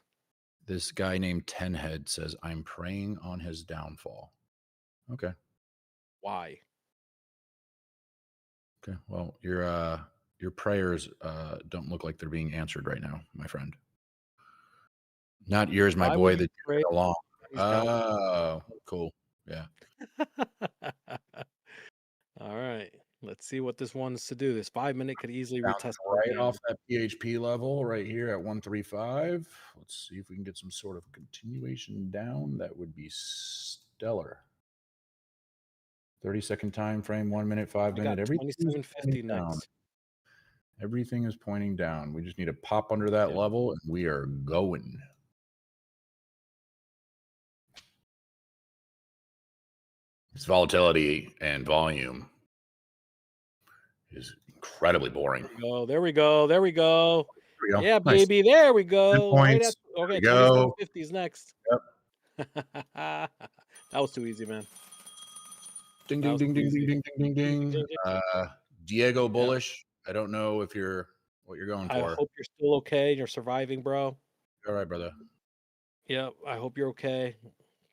This guy named Tenhead says, I'm praying on his downfall. Okay. Why? Okay. Well, your prayers don't look like they're being answered right now, my friend. Not yours, my boy, that you get along. Oh, cool. Yeah. All right. Let's see what this wants to do. This 5 minute could easily retest right off that PHP level right here at 135. Let's see if we can get some sort of continuation down. That would be stellar. 30-second time frame, 1 minute, 5 minute. Everything is pointing down. Everything is pointing down. We just need to pop under that level, and we are going. This volatility and volume is incredibly boring. There we go. Yeah, nice. baby. There we go. Right at, okay, 2750s next. Yep. That was too easy, man. Ding, ding, ding, ding, ding, ding, ding, ding, ding. Diego Bullish. I don't know if what you're going for. I hope you're still okay. You're surviving, bro. All right, brother. Yep. I hope you're okay.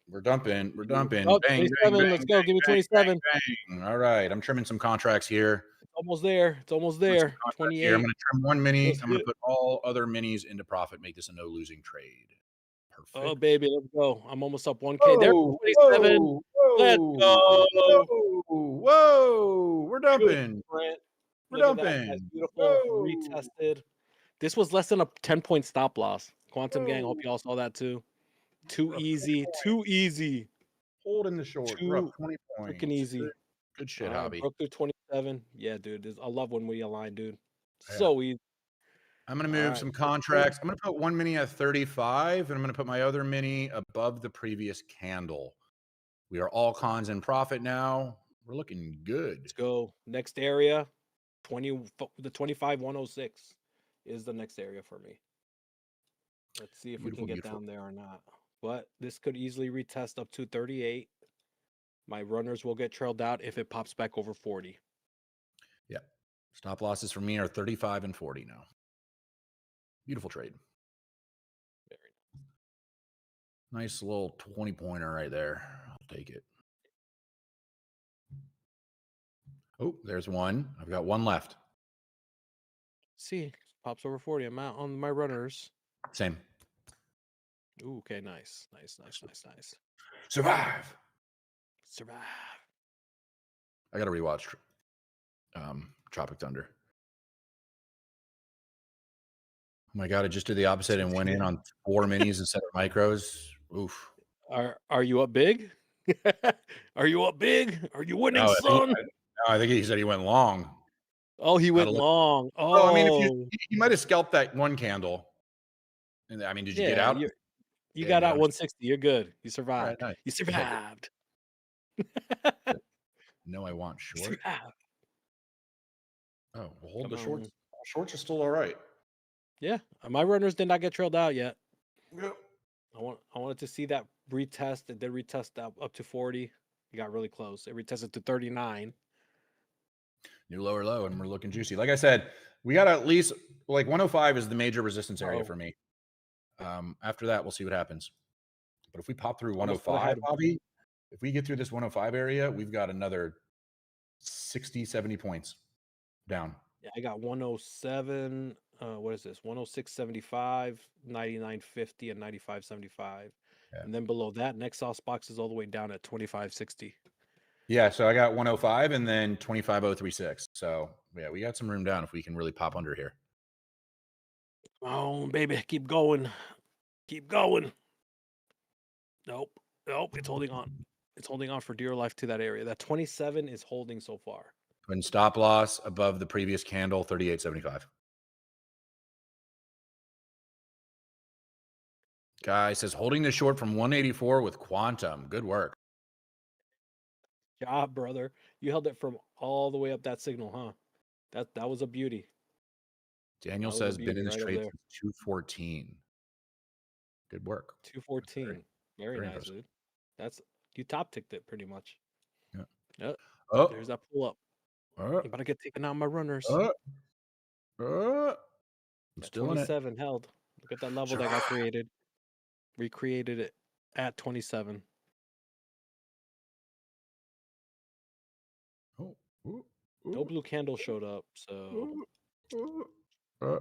We're dumping. We're dumping. Oh, Bang, bang, 27. bang, Let's go. Give me bang, 27. bang. All right. I'm trimming some contracts here. It's almost there. It's almost Trimming some there. contracts here. I'm 28. going to trim one mini. Let's I'm going get to put all other minis into profit. Make this a no losing trade. Oh, Perfect. baby, let's go. I'm almost up 1K. There, Whoa, 27. whoa, Let's whoa, go. whoa. We're Beautiful dumping. print. We're Look at that. That's dumping. beautiful. Whoa. Retested. This was less than a 10-point stop loss. Quantum Gang, hope Whoa. you all saw that too. Too We're up 20 easy. points. Too easy. Holding the short. We're Too up 20 freaking points. easy. Good shit, All right, hobby. broke through 27. Yeah, dude. I love when we align, dude. Yeah. So easy. I'm going to All move right, some let's go. contracts. I'm going to put one mini at 35, and I'm going to put my other mini above the previous candle. We are all cons in profit now. We're looking good. Let's go. Next area, the 25,106 is the next area for me. Let's see if we Beautiful, can get beautiful. down there or not. But this could easily retest up to 38. My runners will get trailed out if it pops back over 40. Yeah. Stop losses for me are 35 and 40 now. Beautiful trade. Very Nice little 20-pointer right there. I'll take it. Oh, there's one. I've got one left. See, pops over 40. I'm out on my runners. Same. Ooh, okay, nice. Nice. Survive. Survive. I got to rewatch Tropic Thunder. Oh my God, I just did the opposite and went in on 4 minis instead of micros. Oof. Are you up big? Are you up big? Are you winning, No, son? I think he said he went long. Oh, he went long. Well, I mean, if Oh, you might have scalped that one candle. And I mean, did you get yeah. out? You Yeah, got you got out him. 160. You're good. You All right, survived. nice. You survived. No, I want You short. survived. Oh, well, hold Come the shorts. on. Shorts are still all right. Yeah, my runners did not get trailed out yet. Yep. I wanted to see that retest. It did retest up to 40. It got really close. It retested to 39. New lower low, and we're looking juicy. Like I said, we got at least like 105 is the major resistance area for me. After that, we'll see what happens. But if we pop through Almost thought I 105, had- Bobby, if we get through this 105 area, we've got another 60, 70 points down. Yeah, I got 107. What is this? 106.75, 99.50, and 95.75. Yeah. And then below that, next sauce box is all the way down at 25.60. Yeah, so I got 105 and then 25.036. So yeah, we got some room down if we can really pop under here. Oh, baby, keep going. Keep going. Nope. It's holding on. It's holding on for dear life to that area. That 27 is holding so far. When stop loss above the previous candle, 38.75. Guy says holding the short from 184 with quantum. Good work. Job, brother. You held it from all the way up that signal, huh? That was a beauty. Daniel That was a says been beauty in this right up trade there. since 214. Good work. 214. Very very nice, impressive. dude. That's you top ticked it pretty much. Yeah. Yep. Oh, There's that pull up. oh, You better get taken out my runners. oh, oh. I'm That still in it. 27 held. Look at that level that got created. Recreated it at 27. Oh, ooh, No ooh, blue candle showed up, so ooh, uh,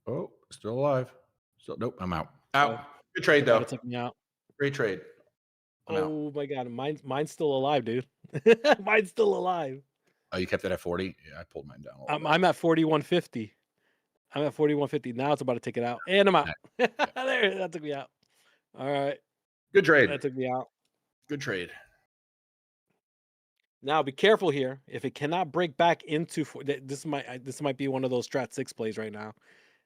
oh, still alive. So nope, I'm out. Out. Good trade about to though. take me out. Great trade. I'm out. Oh my god, mine's still alive, dude. Mine's still alive. Oh, you kept it at 40? Yeah, I pulled mine down a little bit. I'm at 4150. I'm at 4150. Now it's about to take it out. And I'm out. There, that took me out. All right. Good trade. That took me out. Good trade. Now be careful here. If it cannot break back into this might be one of those strat 6 plays right now.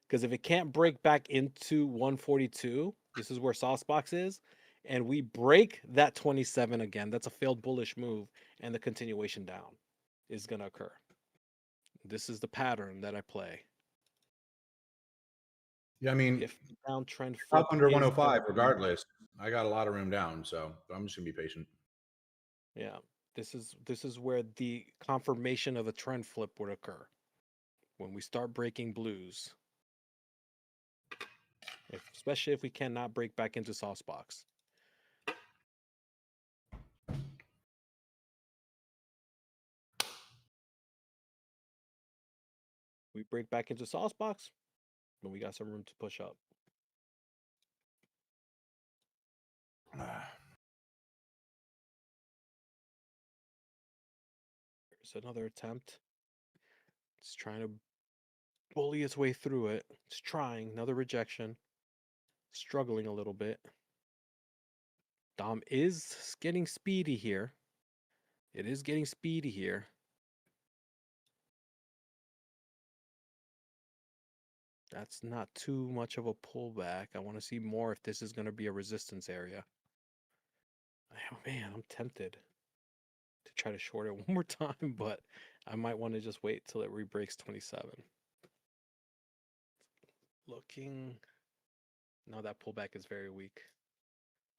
Because if it can't break back into 142, this is where Saucebox is, and we break that 27 again, that's a failed bullish move, and the continuation down is going to occur. This is the pattern that I play. Yeah, I mean, If the downtrend flip up under is 105, gonna be- regardless. I got a lot of room down, so I'm just gonna be patient. Yeah, this is where the confirmation of the trend flip would occur when we start breaking blues. Especially if we cannot break back into Saucebox. break back into sauce box, then we got some room to push up. There's another attempt. It's trying to bully its way through it. It's trying. Another rejection. Struggling a little bit. Dom is getting speedy here. It is getting speedy here. That's not too much of a pullback. I want to see more if this is going to be a resistance area. Oh, man, I'm tempted to try to short it one more time, but I might want to just wait till it rebreaks 27. Looking. No, that pullback is very weak.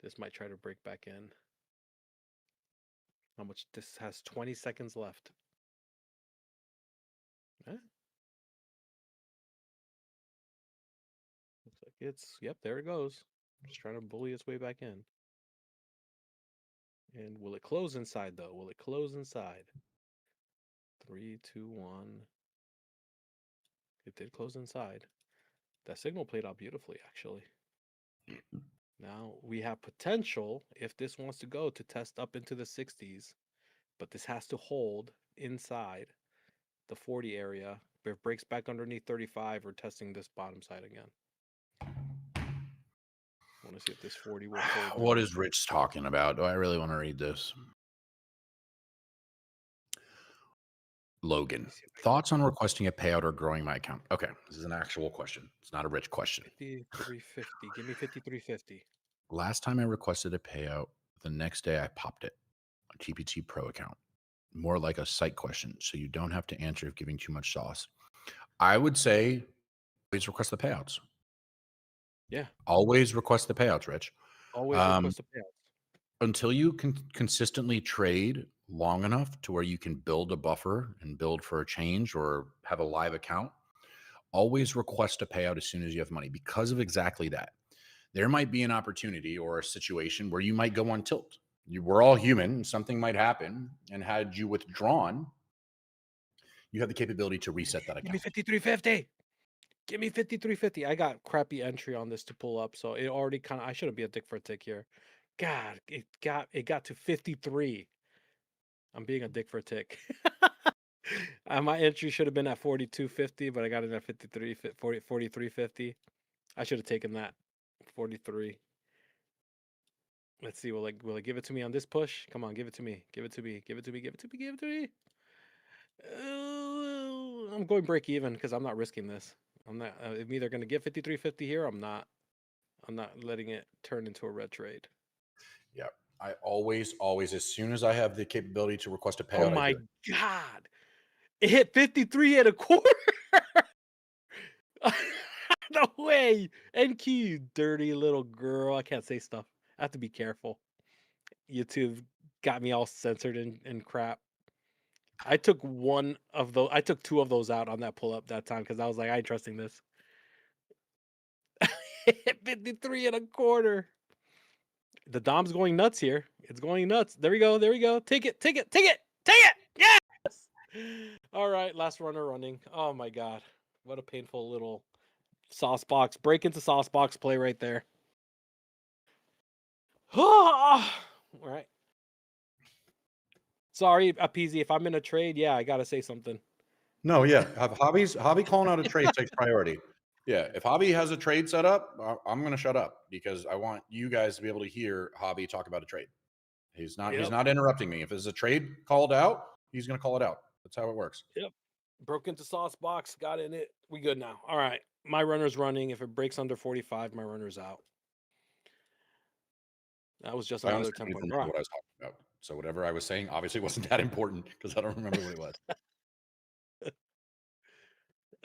This might try to break back in. How much? This has 20 seconds left. Eh? Looks like it's, yep, there it goes. Just trying to bully its way back in. And will it close inside, though? Will it close inside? 3, 2, 1. It did close inside. That signal played out beautifully, actually. Now we have potential, if this wants to go, to test up into the 60s, but this has to hold inside the 40 area. If it breaks back underneath 35, we're testing this bottom side again. I want to see if this 40 will hold. What is Rich talking about? Do I really want to read this? Logan, thoughts on requesting a payout or growing my account? Okay, this is an actual question. It's not a Rich question. 5350. Give me 5350. Last time I requested a payout, the next day I popped it. A TPT Pro account. More like a site question, so you don't have to answer if giving too much sauce. I would say always request the payouts. Yeah. Always request the payouts, Rich. Always request the payouts. Until you can consistently trade long enough to where you can build a buffer and build for a change or have a live account, always request a payout as soon as you have money because of exactly that. There might be an opportunity or a situation where you might go on tilt. We're all human. Something might happen. And had you withdrawn, you have the capability to reset that account. Give me 5350. Give me 5350. I got crappy entry on this to pull up, so it already kind of, I shouldn't be a dick for a tick here. God, it got to 53. I'm being a dick for a tick. My entry should have been at 4250, but I got it at 4350. I should have taken that 43. Let's see. Will it give it to me on this push? Come on, give it to me. Give it to me. Give it to me. Give it to me. Give it to me. I'm going break even because I'm not risking this. I'm not. I'm either going to get 5350 here. Or I'm not. I'm not letting it turn into a red trade. Yeah. I always, as soon as I have the capability to request a payout. Oh my God. It hit 53 and a quarter. No way. NQ, you dirty little girl. I can't say stuff. I have to be careful. YouTube got me all censored and crap. I took one of those. I took 2 of those out on that pull up that time because I was like, I ain't trusting this. 53 and a quarter. The Dom's going nuts here. It's going nuts. There we go. There we go. Take it. Take it. Take it. Take it. Yes. All right. Last runner running. Oh my God. What a painful little sauce box. Break into sauce box play right there. All right. Sorry, Appeasy. If I'm in a trade, yeah, I got to say something. No, yeah. Hobby calling out a trade takes priority. Yeah, if Hobby has a trade set up, I'm going to shut up because I want you guys to be able to hear Hobby talk about a trade. He's not interrupting me. If there's a trade called out, he's going to call it out. That's how it works. Yep. Broke into sauce box, got in it. We good now. All right. My runner's running. If it breaks under 45, my runner's out. That was just another 10 point drop. What I was talking about. So whatever I was saying obviously wasn't that important because I don't remember what it was.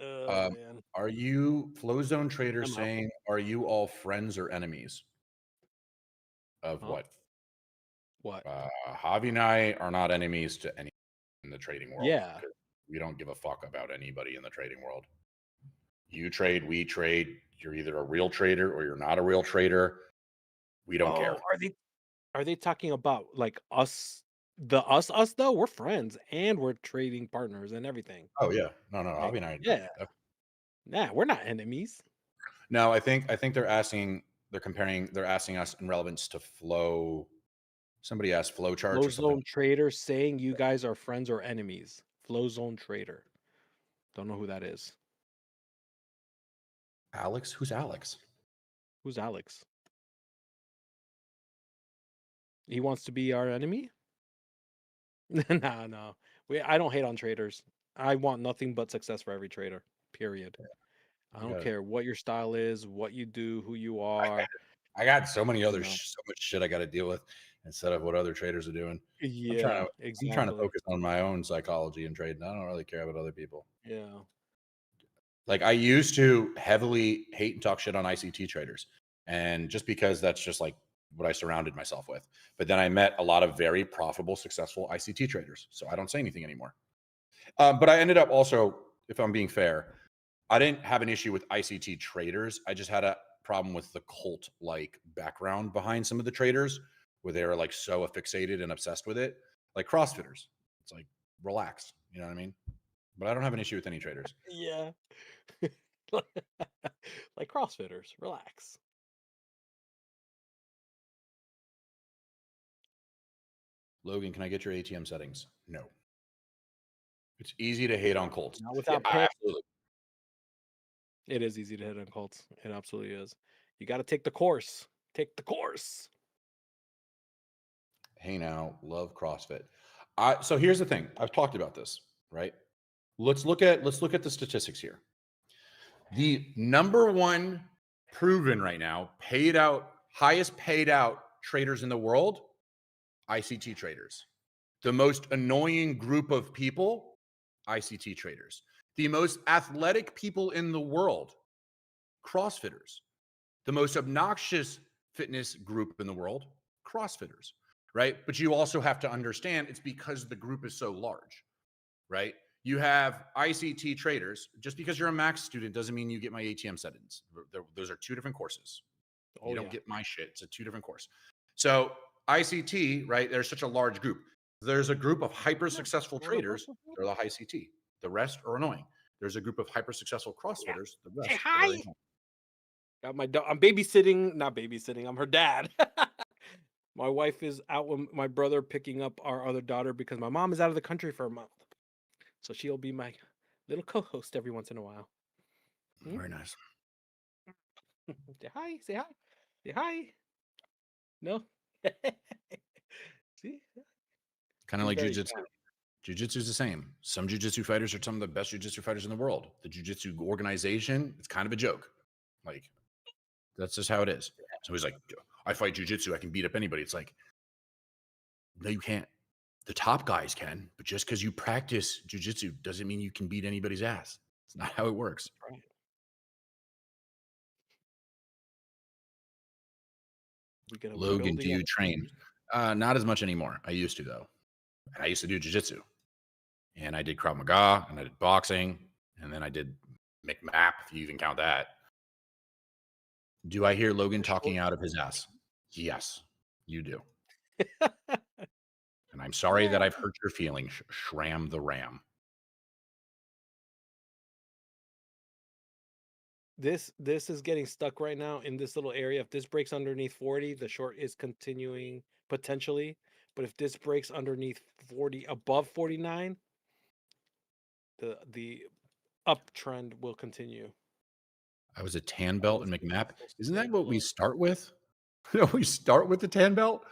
Man. Are you Flow Zone Trader saying, are you all friends or enemies? Of what? What? Javi and I are not enemies to any in the trading world. Yeah. We don't give a fuck about anybody in the trading world. You trade, we trade. You're either a real trader or you're not a real trader. We don't care. Are they talking about like us? Us though? We're friends and we're trading partners and everything. Oh yeah. No. Javi and I. Yeah. Nah, we're not enemies. No, I think they're asking us in relevance to flow. Somebody asked flow charts Flow or something. Zone Trader saying you guys are friends or enemies. Flow Zone Trader. Don't know who that is. Alex? Who's Alex? Who's Alex? He wants to be our enemy? Nah, no. I don't hate on traders. I want nothing but success for every trader. Period. I don't got it. care what your style is, what you do, who you are. I got so many other No. so much shit I got to deal with instead of what other traders are doing. Yeah, I'm trying to exactly. focus on my own psychology and trading. I don't really care about other people. Yeah. Like I used to heavily hate and talk shit on ICT traders, and just because that's just like what I surrounded myself with. But then I met a lot of very profitable, successful ICT traders, so I don't say anything anymore. But I ended up also, if I'm being fair, I didn't have an issue with ICT traders. I just had a problem with the cult-like background behind some of the traders, where they were like so fixated and obsessed with it, like CrossFitters. It's like relax, you know what I mean? But I don't have an issue with any traders. Yeah. Like CrossFitters, relax. Logan, can I get your ATM settings? No. It's easy to hate on Colts. Not Yeah, without paying. absolutely. It is easy to hit on Colts. It absolutely is. You got to take the course. Take the course. Hey now, love CrossFit. So here's the thing. I've talked about this, right? Let's look at the statistics here. The number one proven right now, highest paid out traders in the world, ICT traders. The most annoying group of people, ICT traders. The most athletic people in the world, CrossFitters. The most obnoxious fitness group in the world, CrossFitters, right? But you also have to understand it's because the group is so large, right? You have ICT traders. Just because you're a Max student doesn't mean you get my ATM settings. Those are two different courses. You don't get my shit. It's a two different course. So ICT, right? There's such a large group. There's a group of hyper successful traders. They're the ICT. The rest are annoying. There's a group of hyper successful CrossFitters. The rest Say are hi. very annoying. Got my dog. I'm babysitting. Not babysitting. I'm her dad. My wife is out with my brother picking up our other daughter because my mom is out of the country for a month. So she'll be my little co-host every once in a while. Very nice. Say hi. Say hi. Say hi. No. See? Kind of like Very jujitsu. Jiu-jitsu is the same. Some jiu-jitsu fighters are some of the best jiu-jitsu fighters in the world. The jiu-jitsu organization, it's kind of a joke. Like, that's just how it is. Somebody's like, I fight jiu-jitsu, I can beat up anybody. It's like, no, you can't. The top guys can, but just because you practice jiu-jitsu doesn't mean you can beat anybody's ass. It's not how it works. Right. Logan, do you train? Not as much anymore. I used to, though. I used to do jiu-jitsu. And I did Krav Maga, and I did boxing, and then I did McMap, if you even count that. Do I hear Logan talking out of his ass? Yes, you do. And I'm sorry that I've hurt your feelings, Shram the Ram. This is getting stuck right now in this little area. If this breaks underneath 40, the short is continuing potentially. But if this breaks underneath 40, above 49, the uptrend will continue. I was a tan belt in McMap. Isn't that what we start with? We start with the tan belt?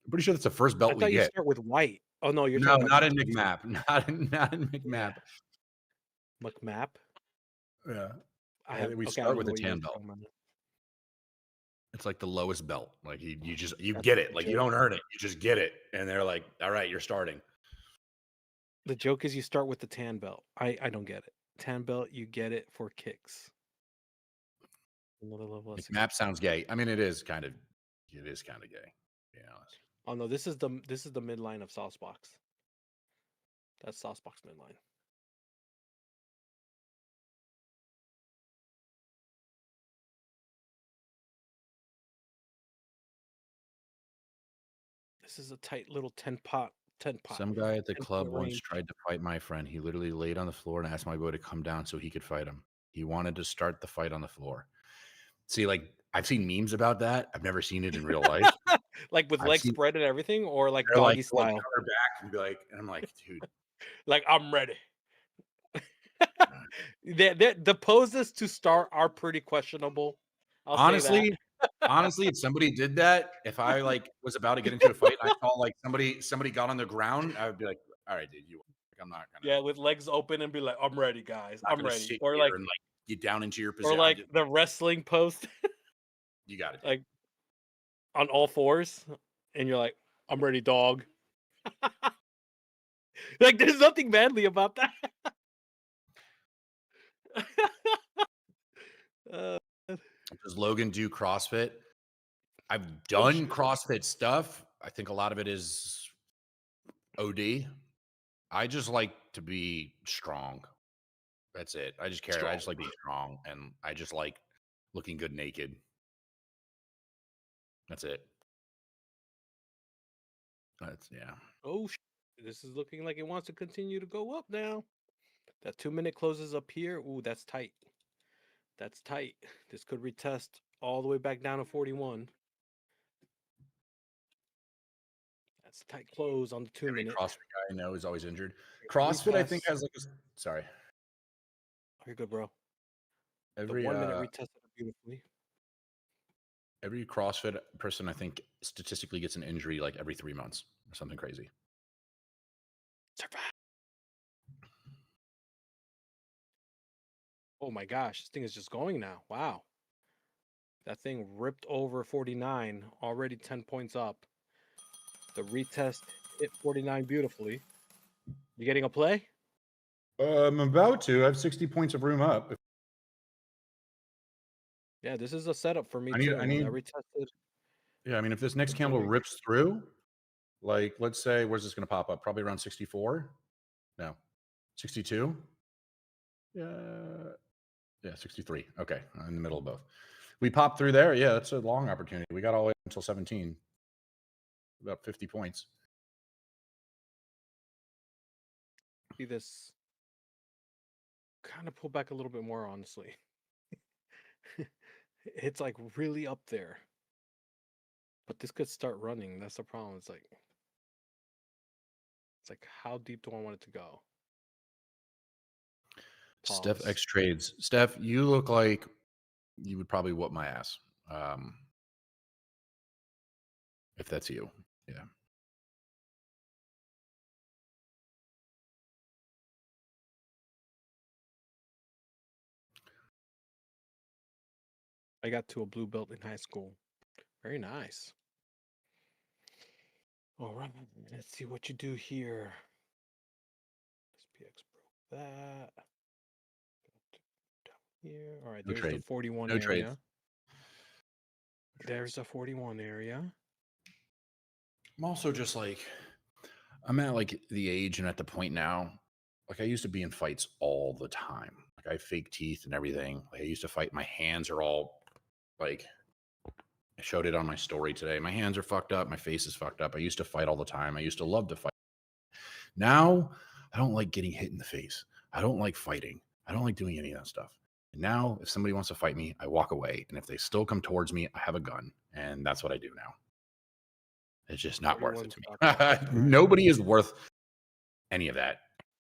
I'm pretty sure that's the first belt I we thought you get. start with white. Oh no, you're No, talking about not in jiu-jitsu. McMap. Not in McMap. McMap. Yeah. We start with a tan belt. About. It's like the lowest belt. Like you get it. Like you don't earn it. You just get it. And they're like, all right, you're starting. The joke is you start with the tan belt. I don't get it. Tan belt, you get it for kicks. Another level. McMap sounds gay. I mean, it is kind of gay. To be honest. Oh no, this is the midline of Saucebox. That's Saucebox midline. This is a tight little 10 pot. Some guy at the club once tried to fight my friend. He literally laid on the floor and asked my boy to come down so he could fight him. He wanted to start the fight on the floor. See, like I've seen memes about that. I've never seen it in real life. Like with I've legs seen spread and everything, or like they're doggy like style. cover back and be like, and I'm like, dude, Like I'm ready. The poses to start are pretty questionable. I'll say that. honestly, if somebody did that, if I like was about to get into a fight, and I saw like somebody got on the ground, I would be like, all right, dude, you. Like, I'm not gonna. Yeah, with legs open and be like, I'm ready, guys. Not I'm gonna ready. sit Or here like and like get down into your or position. like the wrestling post, You got it. like on all fours, and you're like, I'm ready, dog. Like there's nothing manly about that. uh, Does Logan do CrossFit? I've oh done shit. CrossFit stuff. I think a lot of it is OD. I just like to be strong. That's it. I just care. I just like being strong, and I just like looking good naked. That's it. That's yeah. Oh shit. This is looking like it wants to continue to go up now. That 2-minute closes up here. Ooh, that's tight. That's tight. This could retest all the way back down to 41. That's a tight close on the 2-minute. CrossFit guy I know is always injured. CrossFit, I think, has like a sorry. You're good, bro. Every The 1-minute retested it beautifully. every CrossFit person, I think, statistically gets an injury like every 3 months or something crazy. Survive. Oh my gosh, this thing is just going now. Wow. That thing ripped over 49, already 10 points up. The retest hit 49 beautifully. You getting a play? I'm about to. I have 60 points of room up. Yeah, this is a setup for me I need- too. I need- That retested. Yeah, I mean, if this next candle rips through, like, let's say, where's this going to pop up? Probably around 64. No, 62. Yeah, 63. Okay, in the middle of both. We popped through there. Yeah, that's a long opportunity. We got all the way until 17. About 50 points. See this kind of pull back a little bit more, honestly. It's like really up there. But this could start running. That's the problem. It's like how deep do I want it to go? Steph Pause. X trades. Steph, you look like you would probably whoop my ass. If that's you. Yeah. I got to a blue belt in high school. Very nice. All right, let's see what you do here. SPX broke that. Down here. All right, No there's trade. the 41 No area. trades. There's the 41 area. I'm also just like, I'm at like the age and at the point now, like I used to be in fights all the time. Like I have fake teeth and everything. Like I used to fight. My hands are all like, I showed it on my story today. My hands are fucked up. My face is fucked up. I used to fight all the time. I used to love to fight. Now I don't like getting hit in the face. I don't like fighting. I don't like doing any of that stuff. And now if somebody wants to fight me, I walk away. And if they still come towards me, I have a gun. And that's what I do now. It's just not worth it to me. Nobody is worth any of that,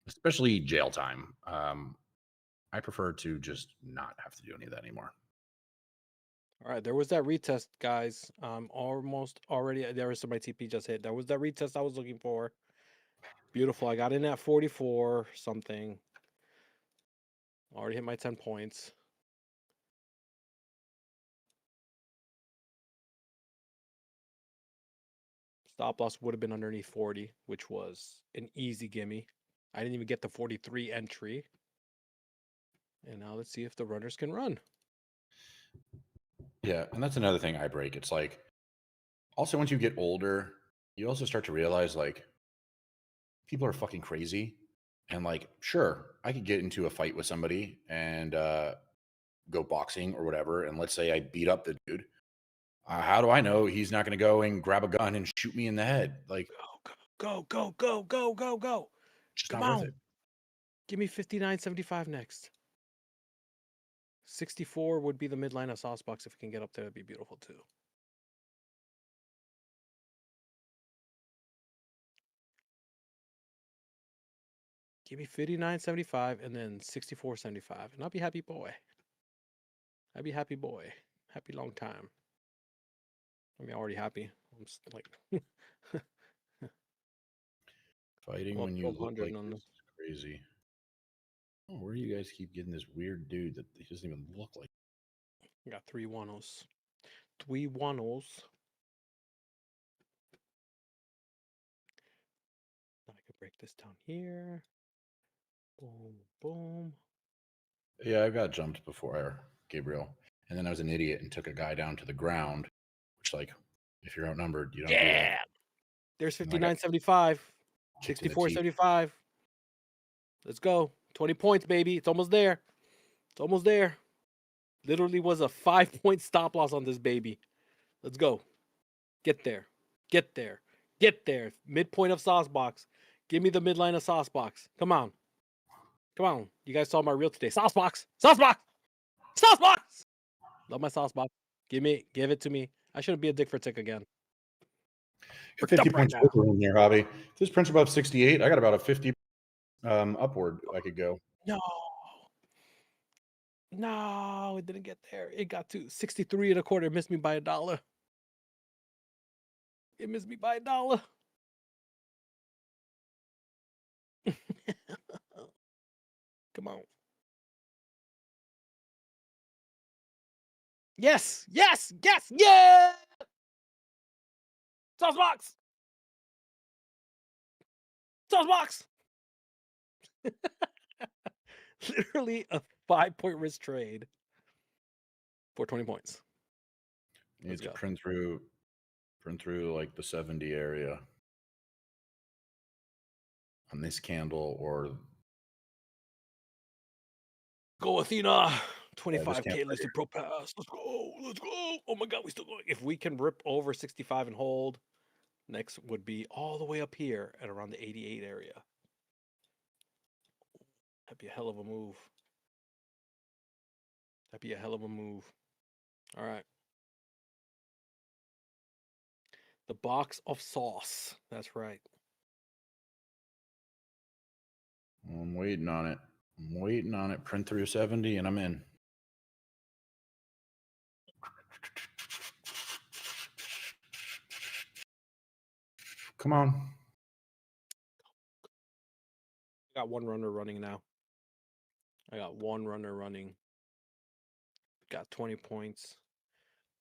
especially jail time. I prefer to just not have to do any of that anymore. All right, there was that retest, guys. Almost already. There was my TP just hit. There was that retest I was looking for. Beautiful. I got in at 44 something. Already hit my 10 points. Stop loss would have been underneath 40, which was an easy gimme. I didn't even get the 43 entry. And now let's see if the runners can run. Yeah, and that's another thing I break. It's like, also once you get older, you also start to realize like people are fucking crazy. And like, sure, I could get into a fight with somebody and go boxing or whatever. And let's say I beat up the dude. How do I know he's not going to go and grab a gun and shoot me in the head? Like, Go. just Come not worth on. it. Give me 59.75 next. 64 would be the midline of sauce box. If we can get up there, it'd be beautiful too. Give me 59.75 and then 64.75, and I'll be happy boy. I'll be happy boy. Happy long time. I mean, already happy. I'm just like Fighting I'm up when you look 1200 like on this is crazy. Oh, where do you guys keep getting this weird dude that he doesn't even look like? I got 3-1-0s. 3-1-0s. I could break this down here. Boom, boom. Yeah, I got jumped before, Gabriel. And then I was an idiot and took a guy down to the ground, which, like, if you're outnumbered, you don't do that. Yeah. There's And then I got 59.75. kicked in the teeth. 64.75. Let's go. 20 points, baby. It's almost there. It's almost there. Literally was a 5-point stop loss on this baby. Let's go. Get there. Get there. Get there. Midpoint of sauce box. Give me the midline of sauce box. Come on. Come on. You guys saw my reel today. Sauce box. Sauce box. Sauce box. Love my sauce box. Give it to me. I shouldn't be a dick for tick again. Got 50 points over in here, Hobby. If this prints above 68, I got about a 50 upward I could go. No. No, it didn't get there. It got to 63.25. It missed me by $1. It missed me by $1. Come on. Yes, yes, yes, yeah! Sauce box! Sauce box! Literally a 5-point risk trade for 20 points. Need to print through like the 70 area on this candle, or go Athena. 25K right listed pro pass. Let's go. Let's go. Oh my god, we still going. If we can rip over 65 and hold, next would be all the way up here at around the 88 area. That'd be a hell of a move. That'd be a hell of a move. All right. The box of sauce. That's right. I'm waiting on it. I'm waiting on it. Print through 70 and I'm in. Come on. I got one runner running now. I got one runner running. Got 20 points.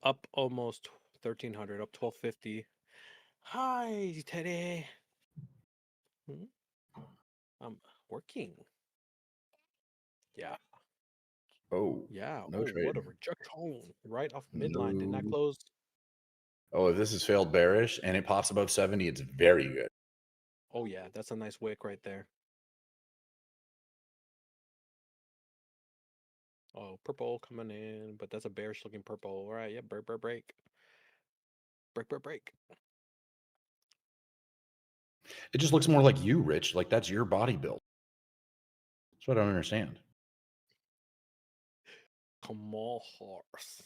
Up almost 1,300. Up 1,250. Hi, Teddy. I'm working. Yeah. Oh. Yeah. No Oh, trade. what a rejection. Right off midline. No. Didn't that close? Oh, if this is failed bearish and it pops above 70, it's very good. Oh, yeah. That's a nice wick right there. Oh, purple coming in, but that's a bearish looking purple. All right. Yeah. Break. Break. It just looks more like you, Rich. Like that's your body build. That's what I don't understand. Come on, horse.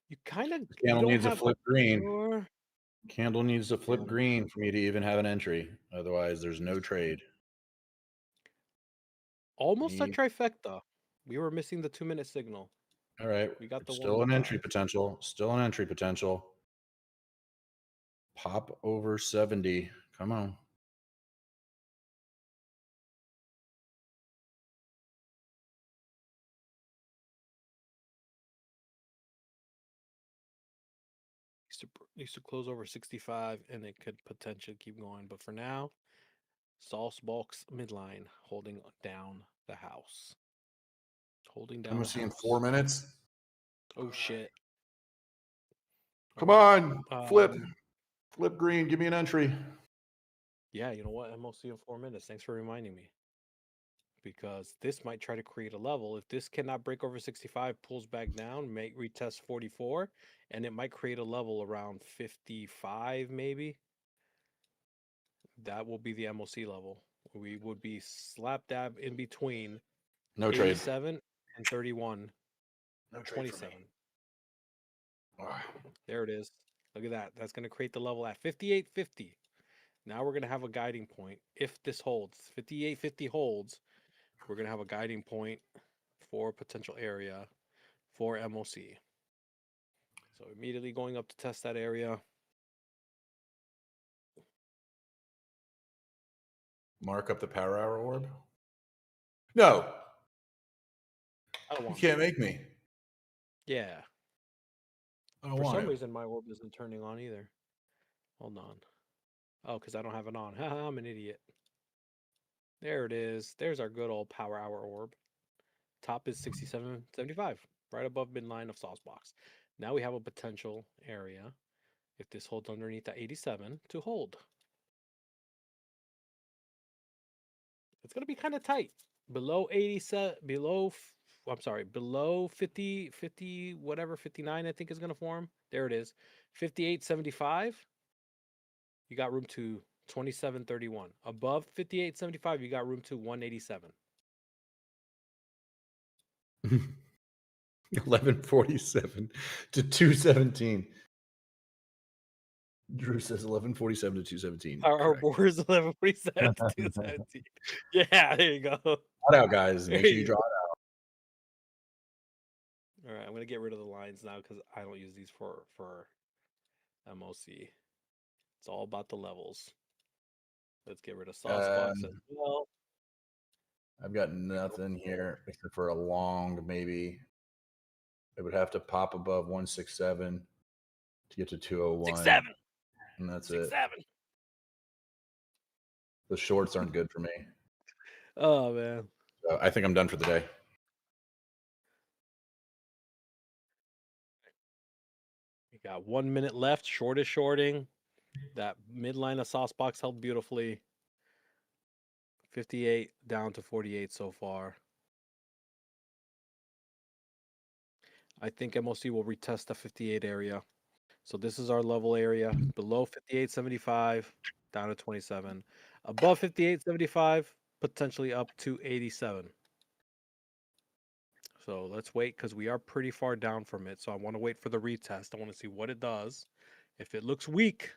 You kind of Candle needs a flip green. Sure. Candle needs to flip green for me to even have an entry. Otherwise, there's no trade. Almost a trifecta. We were missing the 2-minute signal. All right. We got the still one an entry potential. Still an entry potential. Pop over 70. Come on. Used to close over 65 and it could potentially keep going. But for now, sauce box midline holding down the house. Holding down. I'm gonna see in 4 minutes. Oh shit. Come on. Flip green. Give me an entry. Yeah, you know what? MOC in 4 minutes. Thanks for reminding me. because this might try to create a level. If this cannot break over 65, pulls back down, make retest 44, and it might create a level around 55 maybe. That will be the MOC level. We would be slap dab in between No trade. 87 and 31 No or trade for me. 27. There it is. Look at that. That's going to create the level at 58.50. Now we're going to have a guiding point. If this holds, 58.50 holds, we're going to have a guiding point for a potential area for MOC. So immediately going up to test that area. Mark up the power hour orb. No, I don't you want can't make me. Yeah. I don't For want some it. reason, my orb isn't turning on either. Hold on. Oh, because I don't have it on. Haha, I'm an idiot. There it is. There's our good old power hour orb. Top is 67.75, right above midline of sauce box. Now we have a potential area, if this holds underneath that 87, to hold. It's going to be kind of tight. Below 87, below 50, whatever, 59, I think is going to form. There it is. 58.75. You got room to 27.31. Above 58.75, you got room to 187. 1147 to 217. Drew says 1147 to 217. Our Correct. board is 11.47 to 217. Yeah, there you go. Shout out, guys. Make sure you draw it out. All right, I'm gonna get rid of the lines now because I don't use these for MOC. It's all about the levels. Let's get rid of saucebox as well. I've got nothing here except for a long maybe. It would have to pop above 167 to get to 201. 6-7. And that's 6-7. it. The shorts aren't good for me. Oh man. So I think I'm done for the day. We got 1 minute left. Short is shorting. That midline of saucebox held beautifully. 58 down to 48 so far. I think MOC will retest the 58 area. So this is our level area. Below 58.75, down to 27. Above 58.75, potentially up to 87. So let's wait because we are pretty far down from it. So I want to wait for the retest. I want to see what it does. If it looks weak,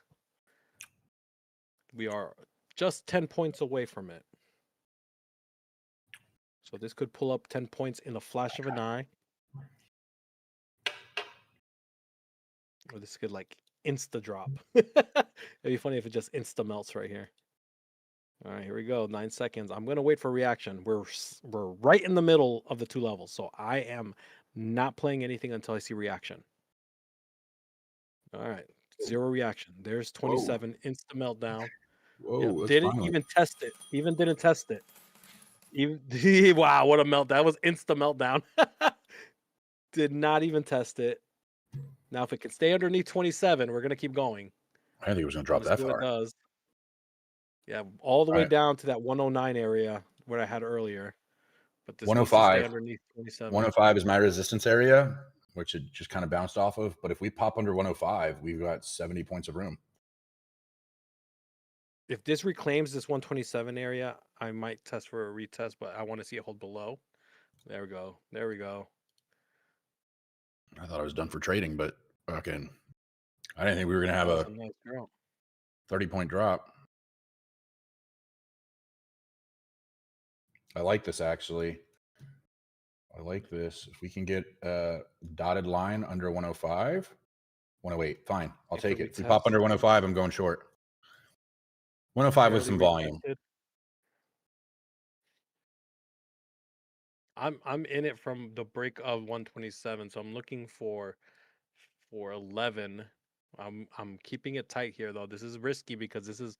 we are just 10 points away from it. So this could pull up 10 points in a flash of an eye. Or this could like insta drop. It'd be funny if it just insta melts right here. All right, here we go. 9 seconds. I'm gonna wait for reaction. We're right in the middle of the two levels, so I am not playing anything until I see reaction. All right, 0 reaction. There's 27. Insta meltdown. Whoa, Yep. Didn't even test it. Even didn't test it. Even wow, what a melt! That was insta meltdown. Did not even test it. Now, if it can stay underneath 27, we're gonna keep going. I think it was going to drop Let's that see what far. it does. Yeah, all the way down to that 109 area where I had earlier. But this needs to stay 105. underneath 27. 105 is my resistance area, which it just kind of bounced off of. But if we pop under 105, we've got 70 points of room. If this reclaims this 127 area, I might test for a retest, but I want to see it hold below. There we go. There we go. I thought I was done for trading, but fucking, I didn't think we were going to have That was a nice drop. 30-point drop. I like this, actually. I like this. If we can get a dotted line under 105, 108, fine. I'll If take it it. If we pop retests. under 105, I'm going short. 105 with some Barely volume. retested. I'm in it from the break of 127, so I'm looking for 11. I'm keeping it tight here though. This is risky because this is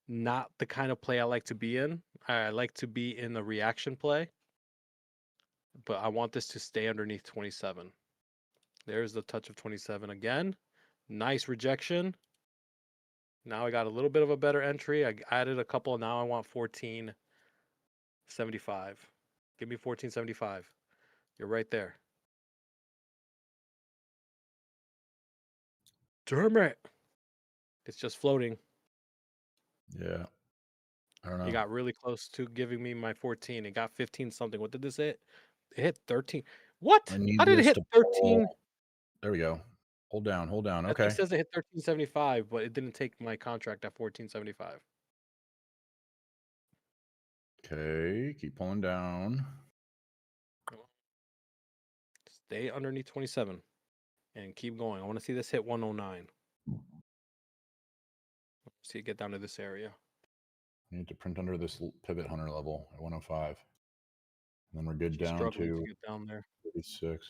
not the kind of play I like to be in. I like to be in the reaction play, but I want this to stay underneath 27. There's the touch of 27 again. Nice rejection. Now I got a little bit of a better entry. I added a couple. Now I want 14.75. Give me 1475. You're right there. Damn it. It's just floating. Yeah. I don't know. It got really close to giving me my 14. It got 15 something. What did this hit? It hit 13. What? I need How did it this hit to 13? pull. There we go. Hold down. Hold down. That thing Okay. says it hit 1375, but it didn't take my contract at 1475. Okay. Keep pulling down. Stay underneath 27 and keep going. I want to see this hit 109. See it get down to this area. I need to print under this pivot hunter level at 105. And then we're good Just down struggling to to get down there. 36.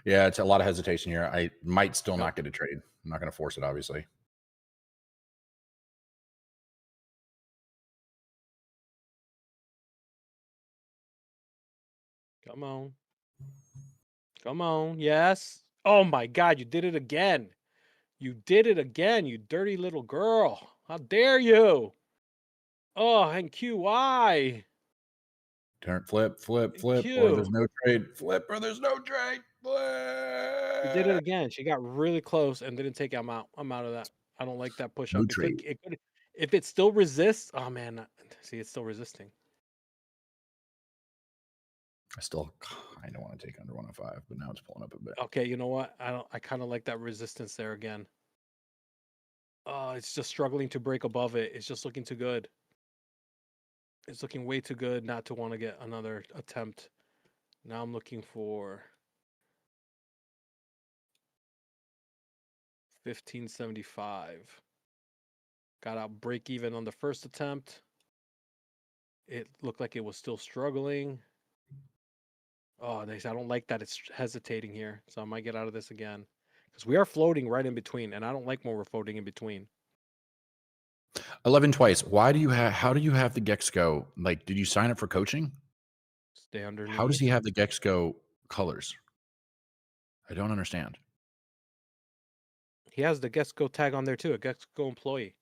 Yeah, it's a lot of hesitation here. I might still Yep. not get a trade. I'm not going to force it, obviously. Come on. Come on. Yes. Oh my God, you did it again. You did it again, you dirty little girl. How dare you? Oh, and QY. Turn, flip, flip, flip, or Q. there's no trade. Flip, or there's no trade. She did it Flip. again. She got really close and didn't take. I'm out. I'm out of that. I don't like that push No up. It could. trade. It could. If it still resists. Oh man. See, it's still resisting. I still kind of want to take under 105, but now it's pulling up a bit. Okay. You know what? I don't. I kind of like that resistance there again. Oh, it's just struggling to break above it. It's just looking too good. It's looking way too good not to want to get another attempt. Now I'm looking for 1575. Got out break even on the first attempt. It looked like it was still struggling. Oh, I don't like that it's hesitating here. So I might get out of this again. Because we are floating right in between, and I don't like when we're floating in between. 11 twice. Why do you have? How do you have the Gex go? Like, did you sign up for coaching? Stay underneath. How does he have the Gex go colors? I don't understand. He has the Guest Go tag on there too, a Guest Go employee.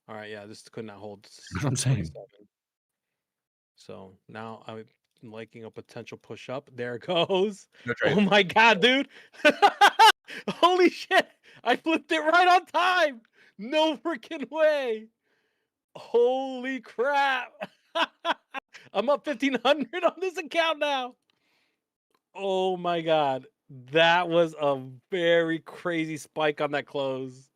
All right, yeah, this could not hold. That's what I'm saying. 27. So now I'm liking a potential push up. There it goes. No Oh trade. my God, dude. Holy shit. I flipped it right on time. No freaking way. Holy crap. I'm up 1500 on this account now. Oh my God. That was a very crazy spike on that close.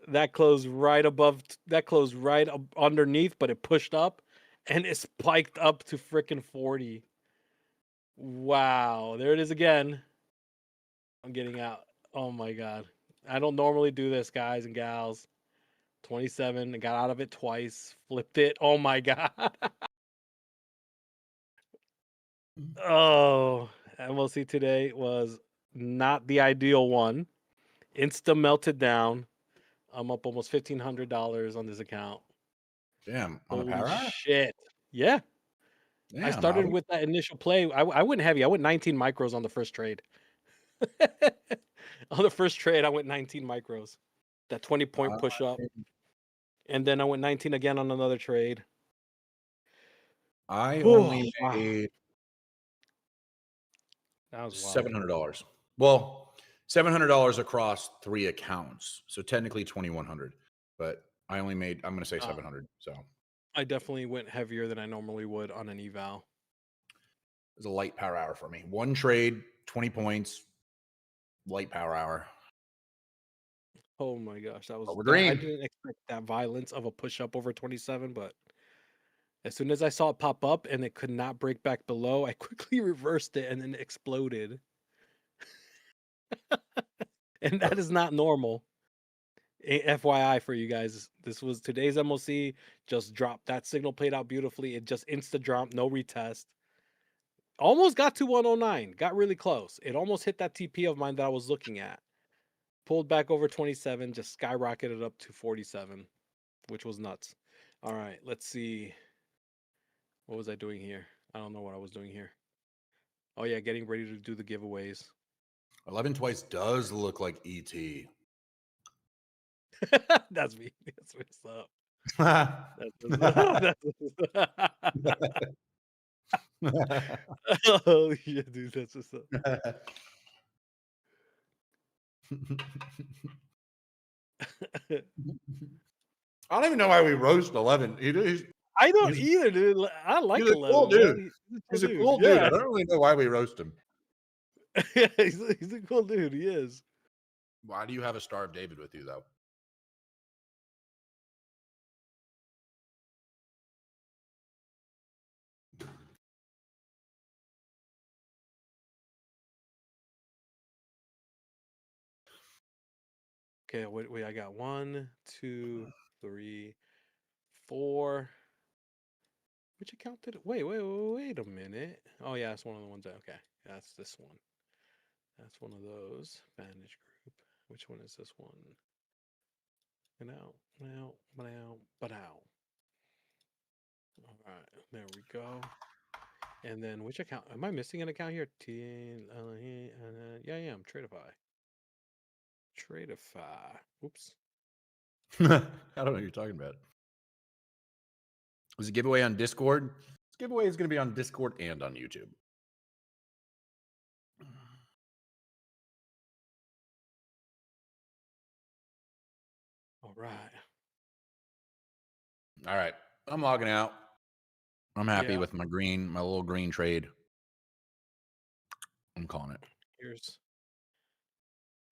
That closed right above, that closed right underneath, but it pushed up and it spiked up to freaking 40. Wow. There it is again. I'm getting out. Oh my God. I don't normally do this, guys and gals. 27. I got out of it twice. Flipped it. Oh my God. Oh, MLC today was not the ideal one. Insta melted down. I'm up almost $1,500 on this account. Damn. On the Holy power hour? shit. Yeah. Damn, I started Avi. with that initial play. I went heavy. I went 19 micros on the first trade. On the first trade, I went 19 micros. That 20-point push up. And then I went 19 again on another trade. I Oh, only wow. made That was wild. $700. Well, $700 across 3 accounts. So technically 2,100. But I only made, I'm going to say 700. So I definitely went heavier than I normally would on an eval. it was a light power hour for me. One trade, 20 points, light power hour. Oh my gosh, that was. But we're I green. didn't expect that violence of a push up over 27, but as soon as I saw it pop up and it could not break back below, I quickly reversed it and then it exploded. And that is not normal. FYI for you guys, this was today's MOC. Just dropped. That signal played out beautifully. It just insta dropped, no retest. Almost got to 109. Got really close. It almost hit that TP of mine that I was looking at. Pulled back over 27, just skyrocketed up to 47, which was nuts. All right, let's see. What was I doing here? I don't know what I was doing here. Oh yeah, getting ready to do the giveaways. 11 twice does look like ET. That's me. That's what's up. That's what's up. That's what's up. Oh yeah, dude, that's just up. I don't even know why we roast 11. I don't He's, either, dude. I he's like a cool 11, dude. man. He's a cool He's a dude. cool dude. I Yeah, don't really know why we roast him. yeah, he's a cool dude. He is. Why do you have a Star of David with you, though? Okay, wait. I got 1, 2, 3, 4. Which account did it? Wait a minute. Oh yeah, it's one of the ones. Okay, that's this one. That's one of those. Manage group. Which one is this one? Now. All right, there we go. And then which account? Am I missing an account here? Yeah, I am. Tradeify. Oops. I don't know what you're talking about. Was a giveaway on Discord? This giveaway is going to be on Discord and on YouTube. All right. All right. I'm logging out. I'm happy Yeah. with my little green trade. I'm calling it. Here's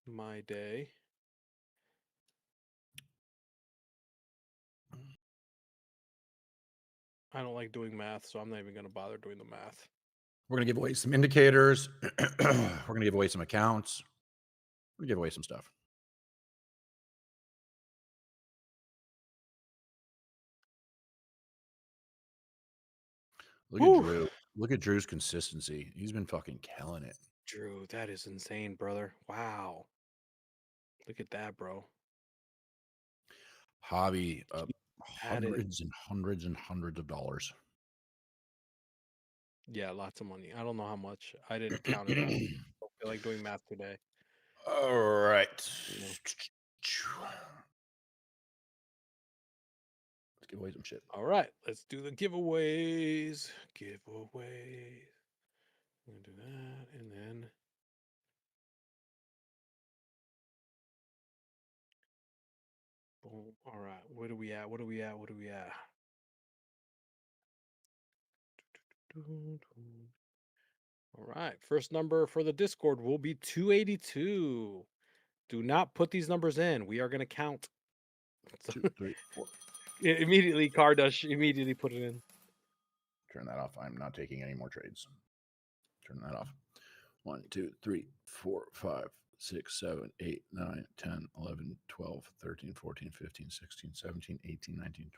my day. I don't like doing math, so I'm not even going to bother doing the math. We're going to give away some indicators. We're going to give away some accounts. We're going to give away some stuff. Look at Drew. Look at Drew's consistency. He's been fucking killing it. Drew, that is insane, brother. Wow. Look at that, bro. Hobby up That is, hundreds and hundreds and hundreds of dollars. yeah, lots of money. I don't know how much. I didn't count it all. I don't feel like doing math today. All right. Yeah. Let's give away some shit. All right, let's do the giveaways. Giveaways. I'm gonna do that, and then boom. All right, where do we at? All right, first number for the Discord will be 282. Do not put these numbers in. We are gonna count. 2, 3, 4. Immediately, Kardash immediately put it in. Turn that off. I'm not taking any more trades. Turn that off. 1, 2, 3, 4, 5, 6, 7, 8, 9, 10, 11, 12, 13, 14, 15, 16, 17, 18, 19, 23,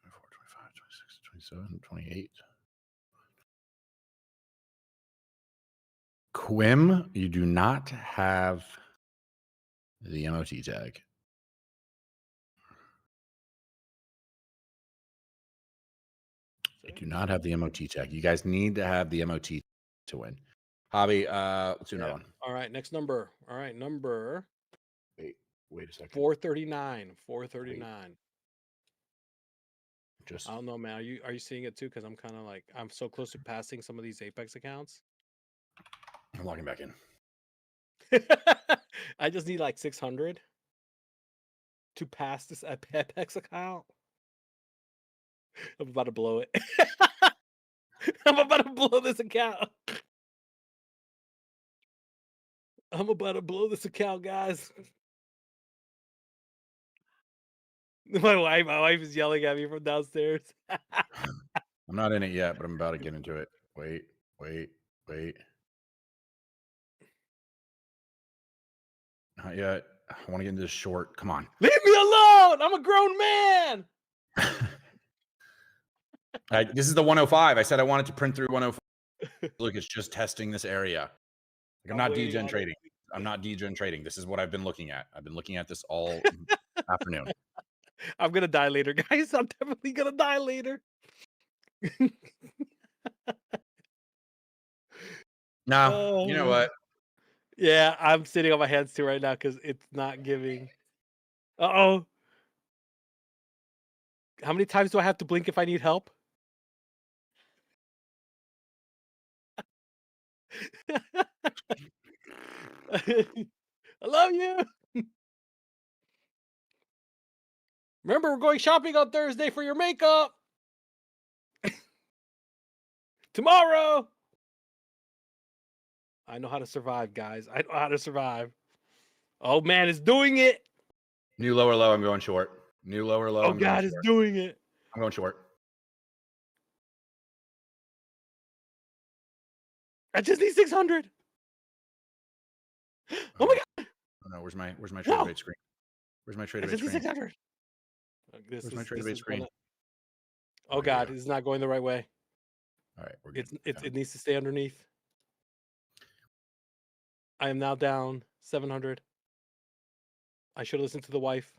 24, 25, 26, 27, 28. Quim, you do not have the MOT tag. You do not have the MOT tag. You guys need to have the MOT to win. Hobby, let's do another one. All right, next number. All right, number Wait a second. 439. 439. Just I don't know, man. Are you seeing it too? Because I'm kind of like I'm so close to passing some of these Apex accounts. I'm logging back in. I just need like 600 to pass this Apex account. I'm about to blow it. I'm about to blow this account. I'm about to blow this account, guys. My wife is yelling at me from downstairs. I'm not in it yet, but I'm about to get into it. Wait. Not yet. I want to get into this short. Come on. Leave me alone. I'm a grown man. This is the 105. I said I wanted to print through 105. Look, it's just testing this area. Like, I'm not degen trading. I'm not degen trading. This is what I've been looking at. I've been looking at this all afternoon. I'm gonna die later, guys. I'm definitely gonna die later. No, you know what? Yeah, I'm sitting on my hands too right now because it's not giving. Uh-oh. How many times do I have to blink if I need help? I love you. Remember, we're going shopping on Thursday for your makeup. Tomorrow. I know how to survive, guys. I know how to survive. Oh man, it's doing it. New lower low. I'm going short. New lower low. Oh I'm going God, it's short. doing it. I'm going short. I just need 600. Oh my God. Oh no, where's my trade No. debate screen? Where's my trade I debate just need screen? 600. Where's my trade debate screen? Gonna... Oh, Oh here we God, go. it's not going the right way. All right, we're good. It needs to stay underneath. I am now down 700. I should listen to the wife.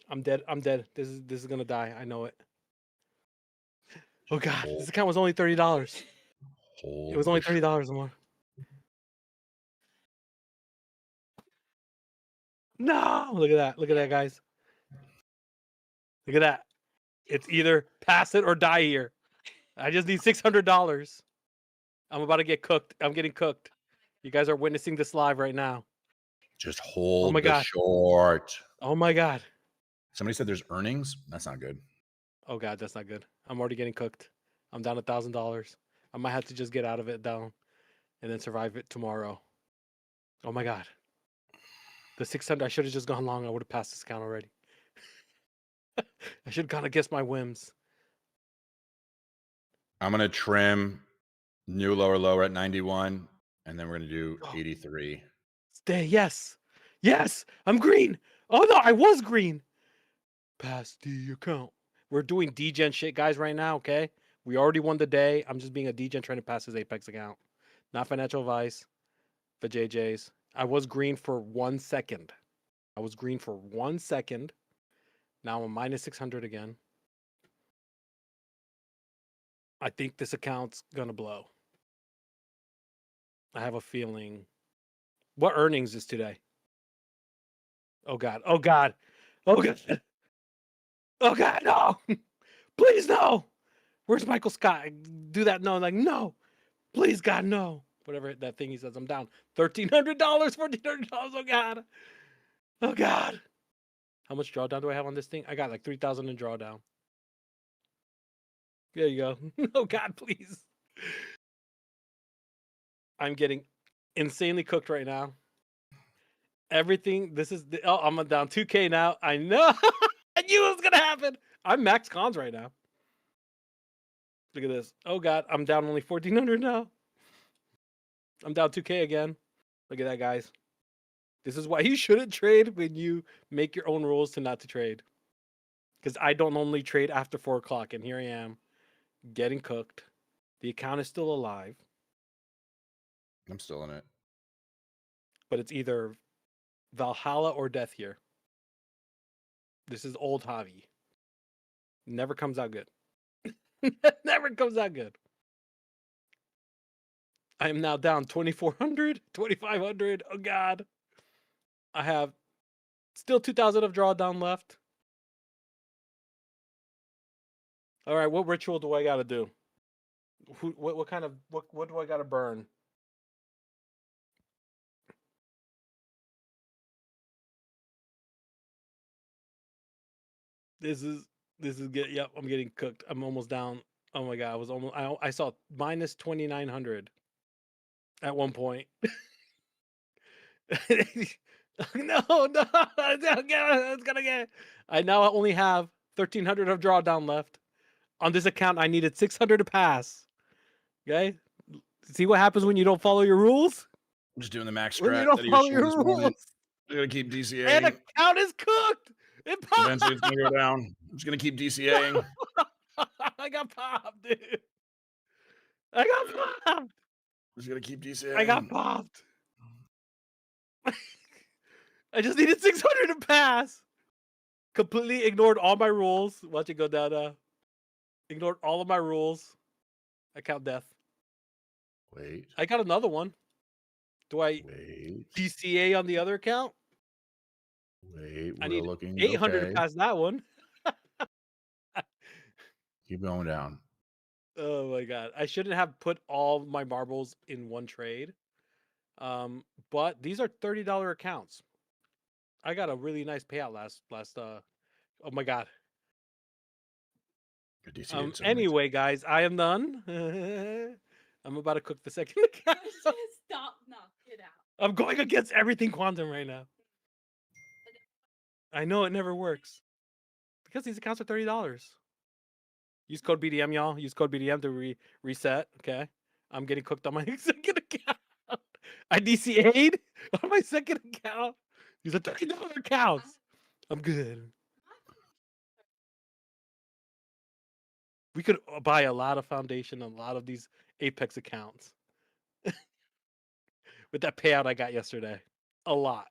I'm dead. I'm dead. This is gonna die. I know it. Oh God, this account was only $30. It was only $30 more. No, look at that. Look at that, guys. Look at that. It's either pass it or die here. I just need $600. I'm about to get cooked. I'm getting cooked. You guys are witnessing this live right now. Just hold my the God. short. Oh my God. Somebody said there's earnings. That's not good. Oh God, that's not good. I'm already getting cooked. I'm down $1,000. I might have to just get out of it down and then survive it tomorrow. Oh my God. The 600, I should have just gone long. I would have passed this account already. I should have kind of guessed my whims. I'm gonna trim new lower lower at 91, and then we're gonna do 83. Stay. Yes. Yes. I'm green. Oh no, I was green. Pass the account. We're doing degen shit, guys, right now, okay? We already won the day. I'm just being a degen trying to pass his Apex account. Not financial advice for JJ's. I was green for 1 second. I was green for 1 second. Now I'm minus 600 again. I think this account's gonna blow. I have a feeling. What earnings is today? Oh God. Oh God. Oh God. Oh God, no. Please no. Where's Michael Scott? Do that. No, like, no. Please, God, no. Whatever that thing he says, I'm down. $1,300, $1,400. Oh God. Oh God. How much drawdown do I have on this thing? I got like 3,000 in drawdown. There you go. Oh God, please. I'm getting insanely cooked right now. Everything. This is the, oh, I'm down 2K now. I know. I knew it was gonna happen. I'm max cons right now. Look at this. Oh God, I'm down only 1,400 now. I'm down 2K again. Look at that, guys. This is why you shouldn't trade when you make your own rules to not to trade. Because I don't normally trade after 4 o'clock, and here I am getting cooked. The account is still alive. I'm still in it. But it's either Valhalla or death here. This is old Javi. Never comes out good. Never comes out good. I am now down 2,400, 2,500. Oh God. I have still 2,000 of drawdown left. All right, what ritual do I got to do? What kind of what do I got to burn? This is get. Yep, I'm getting cooked. I'm almost down. Oh my God, I was almost. I saw minus 2,900 at one point. No, it's gonna get. I now only have 1,300 of drawdown left. On this account, I needed 600 to pass. Okay, see what happens when you don't follow your rules. I'm just doing the max When you strat don't that he was follow showing your this morning. rules, I'm gonna keep and DCAing. account is cooked. It popped. Eventually, it's gonna go down. I'm just gonna keep DCAing. I got popped, dude. I got popped. I'm just gonna keep DCAing. I got popped. I just needed 600 to pass. Completely ignored all my rules. Watch it go down. Ignored all of my rules. Account death. Wait. I got another one. Do I Wait. DCA on the other account? Wait. I We're need looking 800 okay. to pass that one. Keep going down. Oh my god. I shouldn't have put all my marbles in one trade. But these are $30 accounts. I got a really nice payout last oh my god. Good to see you. Anyway, guys, I am done. I'm about to cook the second account. Stop, knock it out. I'm going against everything quantum right now. I know it never works. Because these accounts are $30. Use code BDM, y'all. Use code BDM to reset. Okay. I'm getting cooked on my second account. I DCA'd on my second account. These are $30 accounts. I'm good. We could buy a lot of foundation on a lot of these Apex accounts. With that payout I got yesterday. A lot.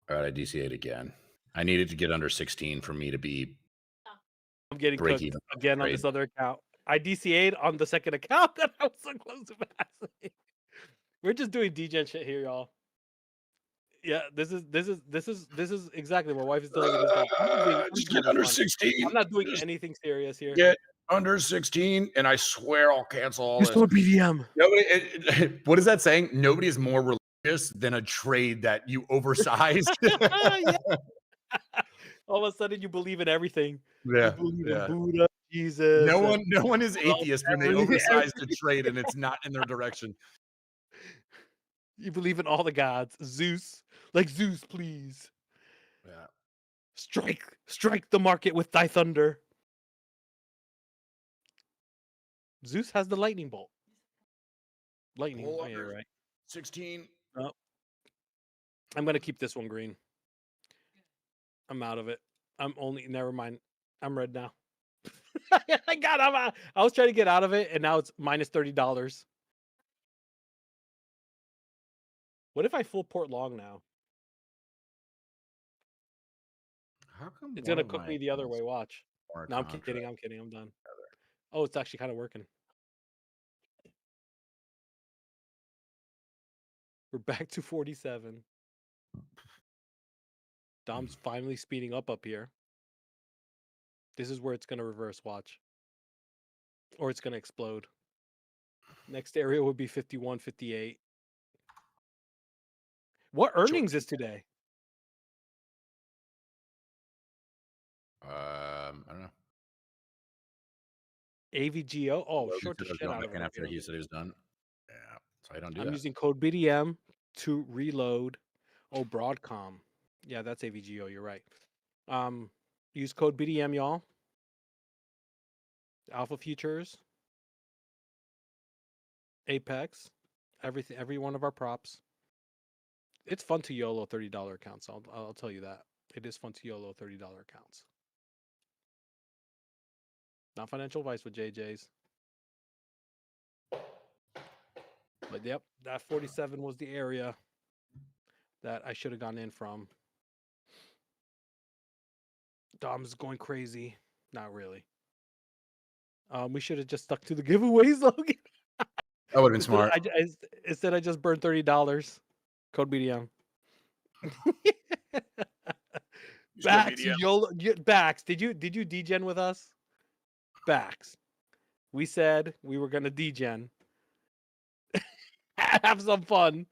All right, I DCA'd again. I needed to get under 16 for me to be. I'm getting break cooked even again on trade. this other account. I DCA'd on the second account that I was so close to passing. We're just doing degen shit here, y'all. Yeah, this is exactly what my wife is telling me this day. I'm Just just get having under fun. 16. I'm not doing Just anything serious here. get under 16, and I swear I'll cancel all Use this. code BDM. Nobody, what is that saying? Nobody is more religious than a trade that you oversized. Yeah. All of a sudden, you believe in everything. Yeah, You believe in yeah. Buddha, Jesus. No one is atheist when they everything- oversize the trade and it's not in their direction. You believe in all the gods. Zeus, like Zeus, please Yeah. strike the market with thy thunder. Zeus has the lightning bolt. Lightning. Pull Oh, yeah, under right. 16. Oh. I'm gonna keep this one green. I'm out of it. Never mind. I'm red now. I was trying to get out of it, and now it's minus $30. What if I full port long now? How come It's one gonna of cook my me the other way. accounts Watch. are No, I'm contract? kidding. I'm kidding. I'm done. Oh, it's actually kind of working. We're back to 47. Dom's finally speeding up here. This is where it's gonna reverse. Watch. Or it's gonna explode. Next area would be 51, 58. What earnings is today? I don't know. AVGO. Oh, Logan short the said I was shit going out of back in it. after he said he was done. Yeah, so I don't do I'm that. using code BDM to reload. Oh, Broadcom. Yeah, that's AVGO. You're right. Use code BDM, y'all. Alpha Futures, Apex, everything, every one of our props. It's fun to YOLO $30 accounts. I'll tell you that. It is fun to YOLO $30 accounts. Not financial advice with JJ's. But yep, that 47 was the area that I should have gone in from. Dom's going crazy. Not really. We should have just stuck to the giveaways, Logan. That would have been smart. Instead, I just burned $30. Code BDM. Bax, YOLO. Bax, did you degen with us? Bax. We said we were gonna degen. Have some fun.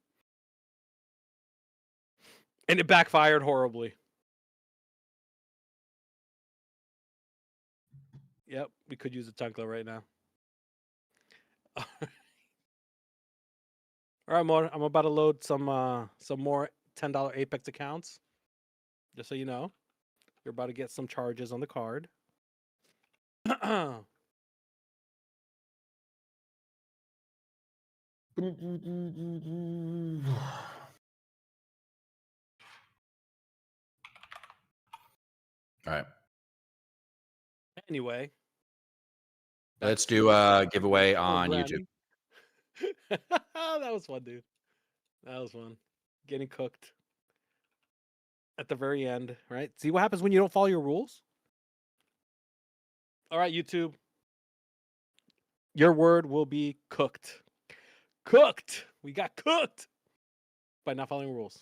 And it backfired horribly. Yep, we could use a Tunkler right now. All right, more. I'm about to load some more $10 Apex accounts. Just so you know, you're about to get some charges on the card. All right. Anyway, Let's do a giveaway on Granny. YouTube. That was fun, dude. That was fun. Getting cooked at the very end, right? See what happens when you don't follow your rules? All right, YouTube. Your word will be cooked. Cooked. We got cooked by not following rules.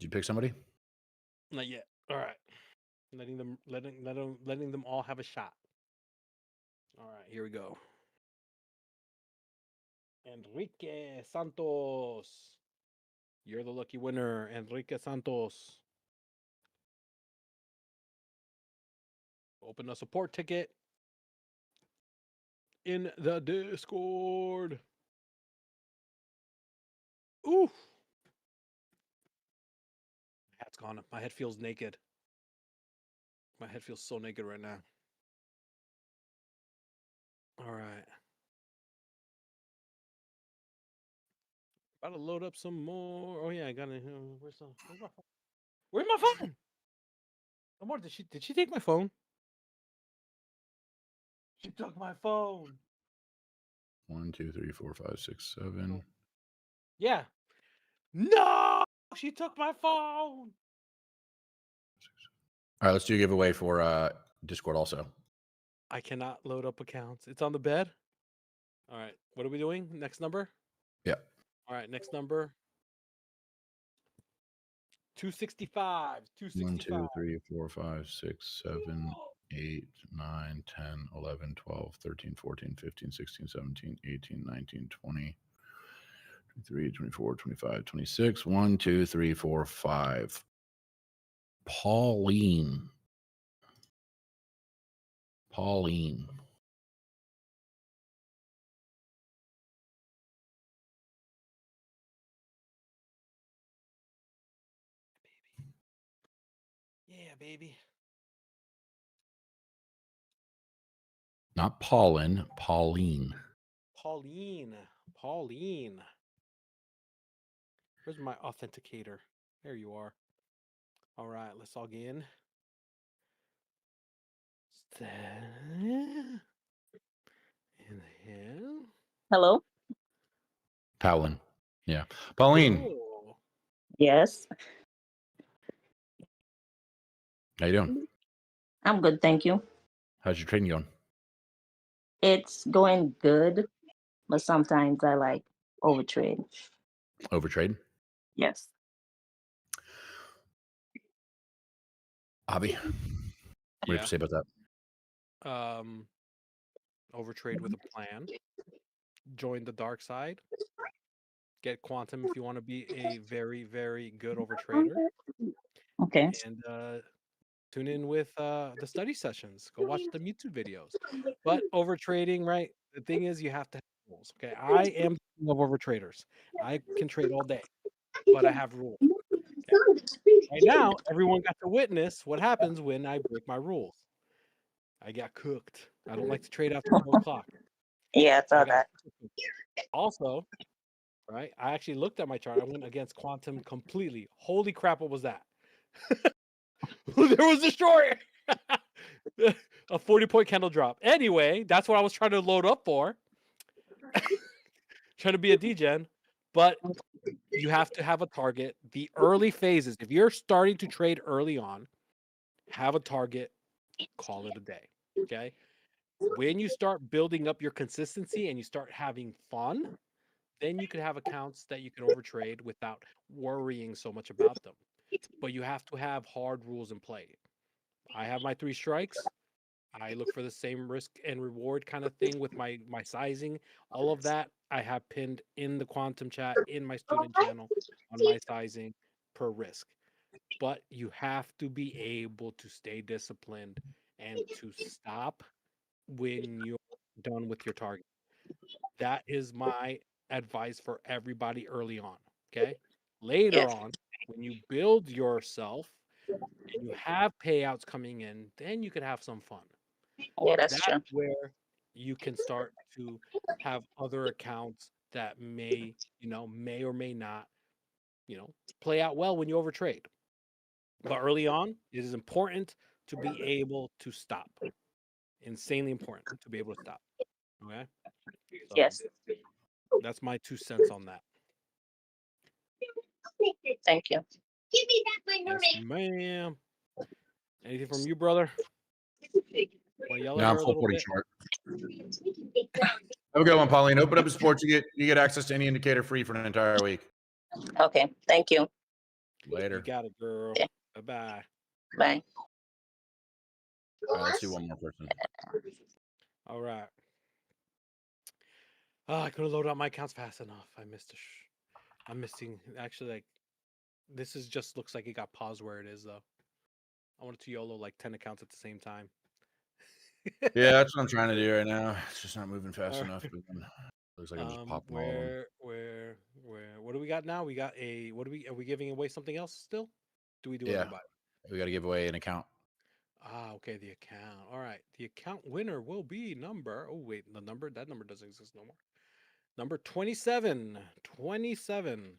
you pick somebody? Not yet. All right. Letting them all have a shot. All right, here we go. Enrique Santos. You're the lucky winner, Enrique Santos. Open a support ticket in the Discord. Ooh. My hat's gone. My head feels naked. My head feels so naked right now. All right. About to load up some more. Oh yeah, I got it. Where's my phone? Where's my phone? Amor, did she take my phone? She took my phone. 1, 2, 3, 4, 5, 6, 7. Yeah. No, she took my phone. All right, let's do a giveaway for Discord also. I cannot load up accounts. It's on the bed. All right. What are we doing? Next number? Yeah. All right. Next number. 265. 1, 265. 2, 3, 4, 5, 6, 7, 8, 9, 10, 11, 12, 13, 14, 15, 16, 17, 18, 19, 20, 23, 24, 25, 26. 1, 2, 3, 4, 5. Pauline. Yeah, baby. Not Paulin, Pauline. Pauline. Where's my authenticator? There you are. All right, let's log in. In here. Hello? Paulin. Yeah. Pauline, Cool. Yes, how you doing? I'm good, thank you. How's your trading going? It's going good, but sometimes I like overtrade. Overtrade? Yes. Avi, what do you have to say about that? Overtrade with a plan. Join the dark side. Get quantum if you want to be a very, very good overtrader. Okay. And tune in with the study sessions. Go watch the YouTube videos. But overtrading, right? The thing is, you have to have rules. Okay, I am the king of overtraders. I can trade all day, but I have rules. Right now, everyone got to witness what happens when I break my rules. I got cooked. I don't like to trade after 12 o'clock. Yeah, I saw I got that. cooked. Also, right? I actually looked at my chart. I went against quantum completely. Holy crap! What was that? There was a short. A 40-point candle drop. Anyway, that's what I was trying to load up for. Trying to be a degen, but you have to have a target. The early phases, if you're starting to trade early on, have a target, call it a day. Okay. When you start building up your consistency and you start having fun, then you could have accounts that you can overtrade without worrying so much about them. But you have to have hard rules in play. I have my 3 strikes. I look for the same risk and reward kind of thing with my sizing. All of that I have pinned in the quantum chat in my student channel on my sizing per risk. But you have to be able to stay disciplined and to stop when you're done with your target. That is my advice for everybody early on. Okay. Later Yes. on, when you build yourself and you have payouts coming in, then you can have some fun. Yeah, that's That's true. where you can start to have other accounts that may or may not, play out well when you overtrade. But early on, it is important to be able to stop. Insanely important to be able to stop. Okay. So Yes. that's my 2 cents on that. Thank you. Yes, ma'am. Anything from you, brother? Want to yell at No, I'm her a full little 40 bit? short. Have a good one, Pauline. Open up a sports. You get access to any indicator free for an entire week. Okay, thank you. Later. You got it, girl. Okay. Bye-bye. Bye. All right, let's do one more person. All right. Oh, I could have loaded up my accounts fast enough. I missed I'm missing. Actually, like, this is just looks like it got paused where it is, though. I wanted to YOLO like 10 accounts at the same time. Yeah, that's what I'm trying to do right now. It's just not moving fast Alright. enough. But looks like I'm just popping all of them. Where? What do we got now? We got a. What are we giving away something else still? Do we do Yeah. everybody? We got to give away an account. Okay, the account. All right, the account winner will be number. Oh wait, that number doesn't exist no more. Number 27. 27.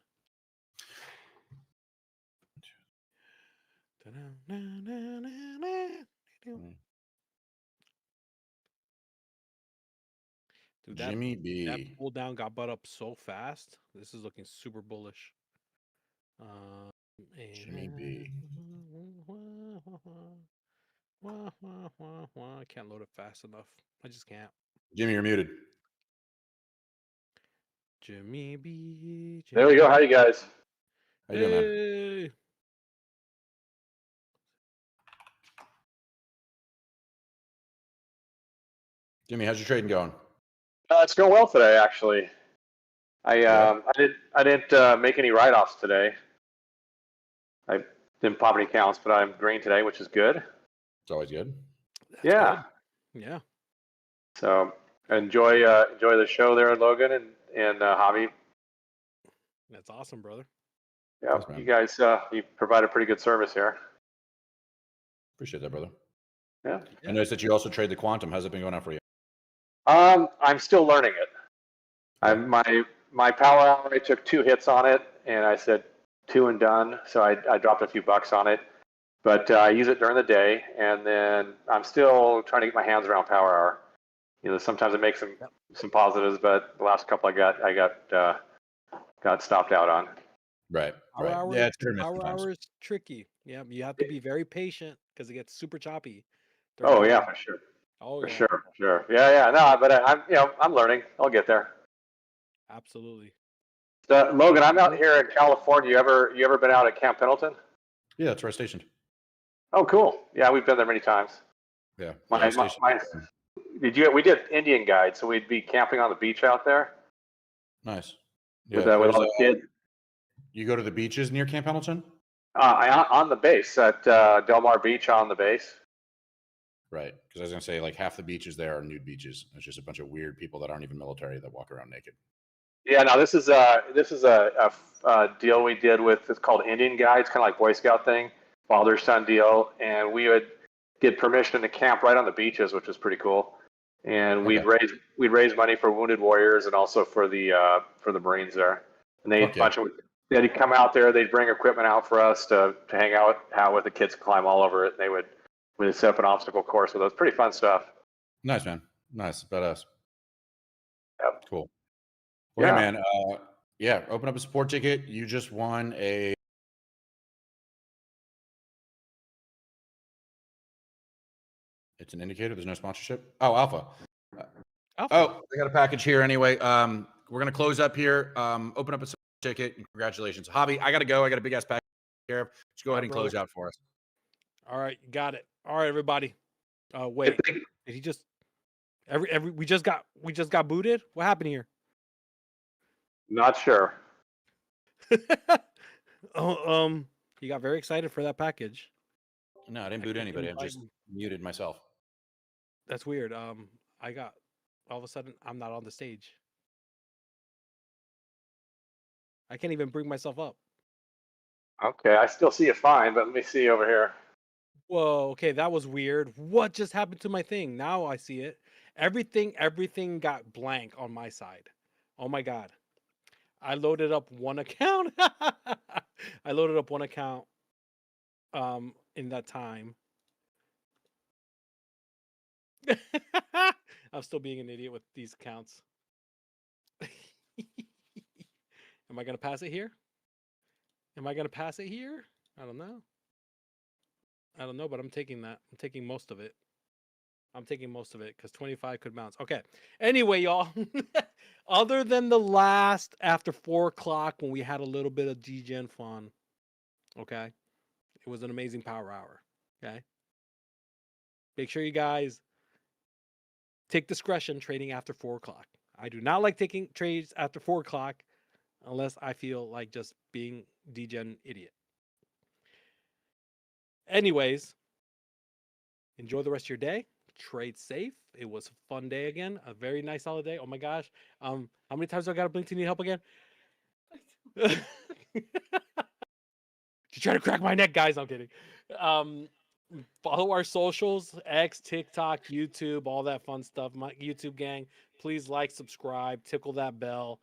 Dude, Jimmy that B. pull down got butt up so fast. This is looking super bullish. Jimmy B. I can't load it fast enough. I just can't. Jimmy, you're muted. Jimmy B. There we go. How you guys? How you doing, man? Hey. Jimmy, how's your trading going? It's going well today, actually. Yeah. I didn't make any write-offs today. I didn't pop any counts, but I'm green today, which is good. It's always good. That's Yeah. good. Yeah. So enjoy the show there, Logan and Javi. That's awesome, brother. Yeah, Thanks, man. you guys you provide a pretty good service here. Appreciate that, brother. Yeah. I noticed that you also trade the quantum. How's it been going on for you? I'm still learning it. My power hour, I took 2 hits on it, and I said 2 and done. So I dropped a few bucks on it, but I use it during the day, and then I'm still trying to get my hands around power hour. You know, sometimes it makes some positives, but the last couple I got stopped out on. Right. Power Right. hour, Yeah, it's pretty power hour is tricky. Yeah, you have to be very patient because it gets super choppy. during Oh the yeah, day. for sure. Oh For yeah, sure. Yeah. No, but I'm learning. I'll get there. absolutely. Logan, I'm out here in California. You ever been out at Camp Pendleton? Yeah, that's where I stationed. Oh, cool. Yeah, we've been there many times. Yeah. My, we did Indian guide, so we'd be camping on the beach out there Nice. with Yeah. all the kids. You go to the beaches near Camp Pendleton? On the base at Del Mar Beach on the base. Right. Because I was going to say, like, half the beaches there are nude beaches. It's just a bunch of weird people that aren't even military that walk around naked. Yeah, no, this is a deal we did with, it's called Indian Guide. It's kind of like Boy Scout thing, father son deal, and we would get permission to camp right on the beaches, which was pretty cool. And we'd raise money for wounded warriors and also for the Marines there. And they'd come out there, they'd bring equipment out for us to hang out with. The kids climb all over it. And we'd set up an obstacle course with us. Pretty fun stuff. Nice, man. Nice. Badass. Yep. Cool. Well, Yeah. hey, man, open up a support ticket. You just won a it's an indicator. There's no sponsorship. Oh, Alpha. Oh, I got a package here anyway. We're gonna close up here. Open up a support ticket. And congratulations, Javi. I gotta go. I got a big ass package here. Just go ahead and close out for us. All right, got it. All right, everybody. Wait, did he just we just got booted? What happened here? Not sure. He got very excited for that package. No, I didn't boot anybody. I just muted myself. That's weird. I got all of a sudden I'm not on the stage. I can't even bring myself up. Okay, I still see it fine, but let me see over here. Whoa, okay, that was weird. What just happened to my thing? Now I see it. Everything got blank on my side. Oh my god. I loaded up one account. I loaded up one account in that time. I'm still being an idiot with these accounts. Am I gonna pass it here? I don't know. But I'm taking that. I'm taking most of it. Because 25 could bounce. Okay. Anyway, y'all. Other than the last after 4 o'clock when we had a little bit of degen fun, Okay. It was an amazing power hour. Okay. Make sure you guys take discretion trading after 4 o'clock. I do not like taking trades after 4 o'clock unless I feel like just being degen idiot. Anyways, enjoy the rest of your day. Trade safe. It was a fun day again. A very nice holiday. Oh my gosh. How many times do I got to blink to need help again? You try to crack my neck, guys. I'm kidding. Follow our socials, X, TikTok, YouTube, all that fun stuff. My YouTube gang, please like, subscribe, tickle that bell.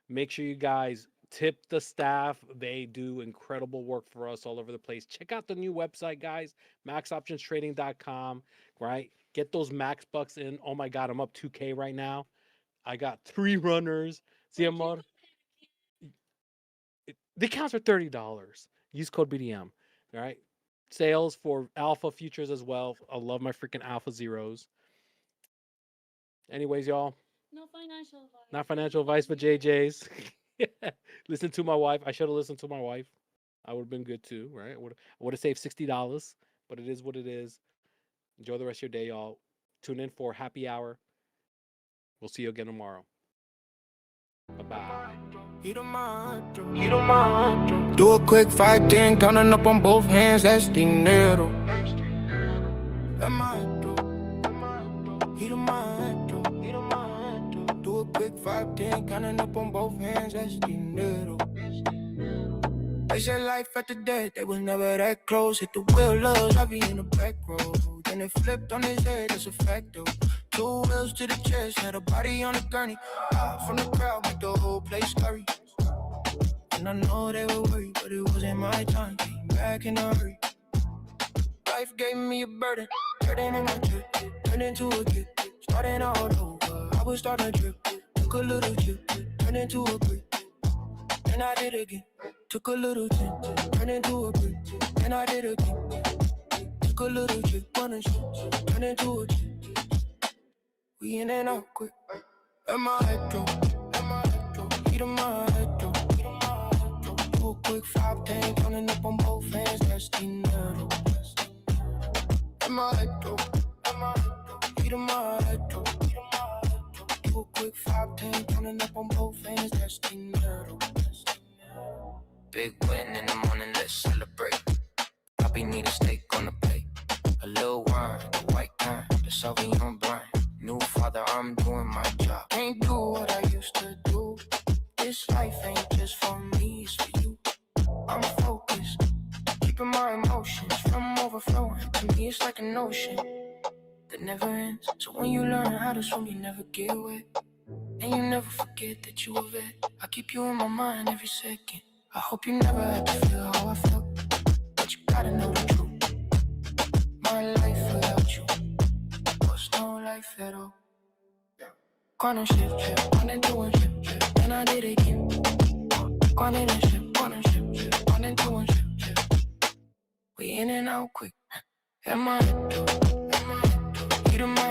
Make sure you guys tip the staff. They do incredible work for us all over the place. Check out the new website, guys, maxoptionstrading.com, right? Get those max bucks in. Oh my God, I'm up 2K right now. I got 3 runners. See, I'm on. The accounts are $30. Use code BDM. All right. Sales for alpha futures as well. I love my freaking alpha zeros. Anyways, y'all. No financial advice. Not financial advice for JJ's. Listen to my wife. I should have listened to my wife. I would have been good too, right? I would have saved $60, but it is what it is. Enjoy the rest of your day, y'all. Tune in for happy hour. We'll see you again tomorrow. Bye-bye. Do a quick 5-10, counting up on both hands, that's dinero. Do a quick 5-10, counting up on both hands, that's dinero. They said life after death, they was never that close. Hit the wheel, loves, I be in the back row. Then it flipped on his head, that's a fact though. 2 wheels to the chest, had a body on a gurney. From the crowd, make the whole place scurry. And I know they were worried, but it wasn't my time. Came back in a hurry. Life gave me a burden, turning in my trip, turned into a gift. Starting all over, I was starting to drip. Took a little chip, turned into a brick. Then I did again. Took a little chip, turned into a brick. Then I did again. Took a little chip, one and shit, turned into a chip. We in and out quick. Let my head go, heat of my head go. Do a quick 5-10, counting up on both hands, that's dinero. Let my head go, heat of my head go. Do a quick 5-10, counting up on both hands, that's dinero. Big win in the morning, let's celebrate. Poppy need a steak on the plate. A little wine, the white wine, the Sauvignon Blanc. New father, I'm doing my job. Ain't do what I used to do. This life ain't just for me, it's for you. I'm focused, keeping my emotions from overflowing. To me, it's like an ocean that never ends. So when you learn how to swim, you never get wet. And you never forget that you a vet. I keep you in my mind every second. I hope you never had to feel how I felt. But you gotta know the truth. My life without you was no life at all. Quantum ship, on and doing ship, then I did it again. Quantum ship, on and doing ship. We in and out quick. Am I heat of my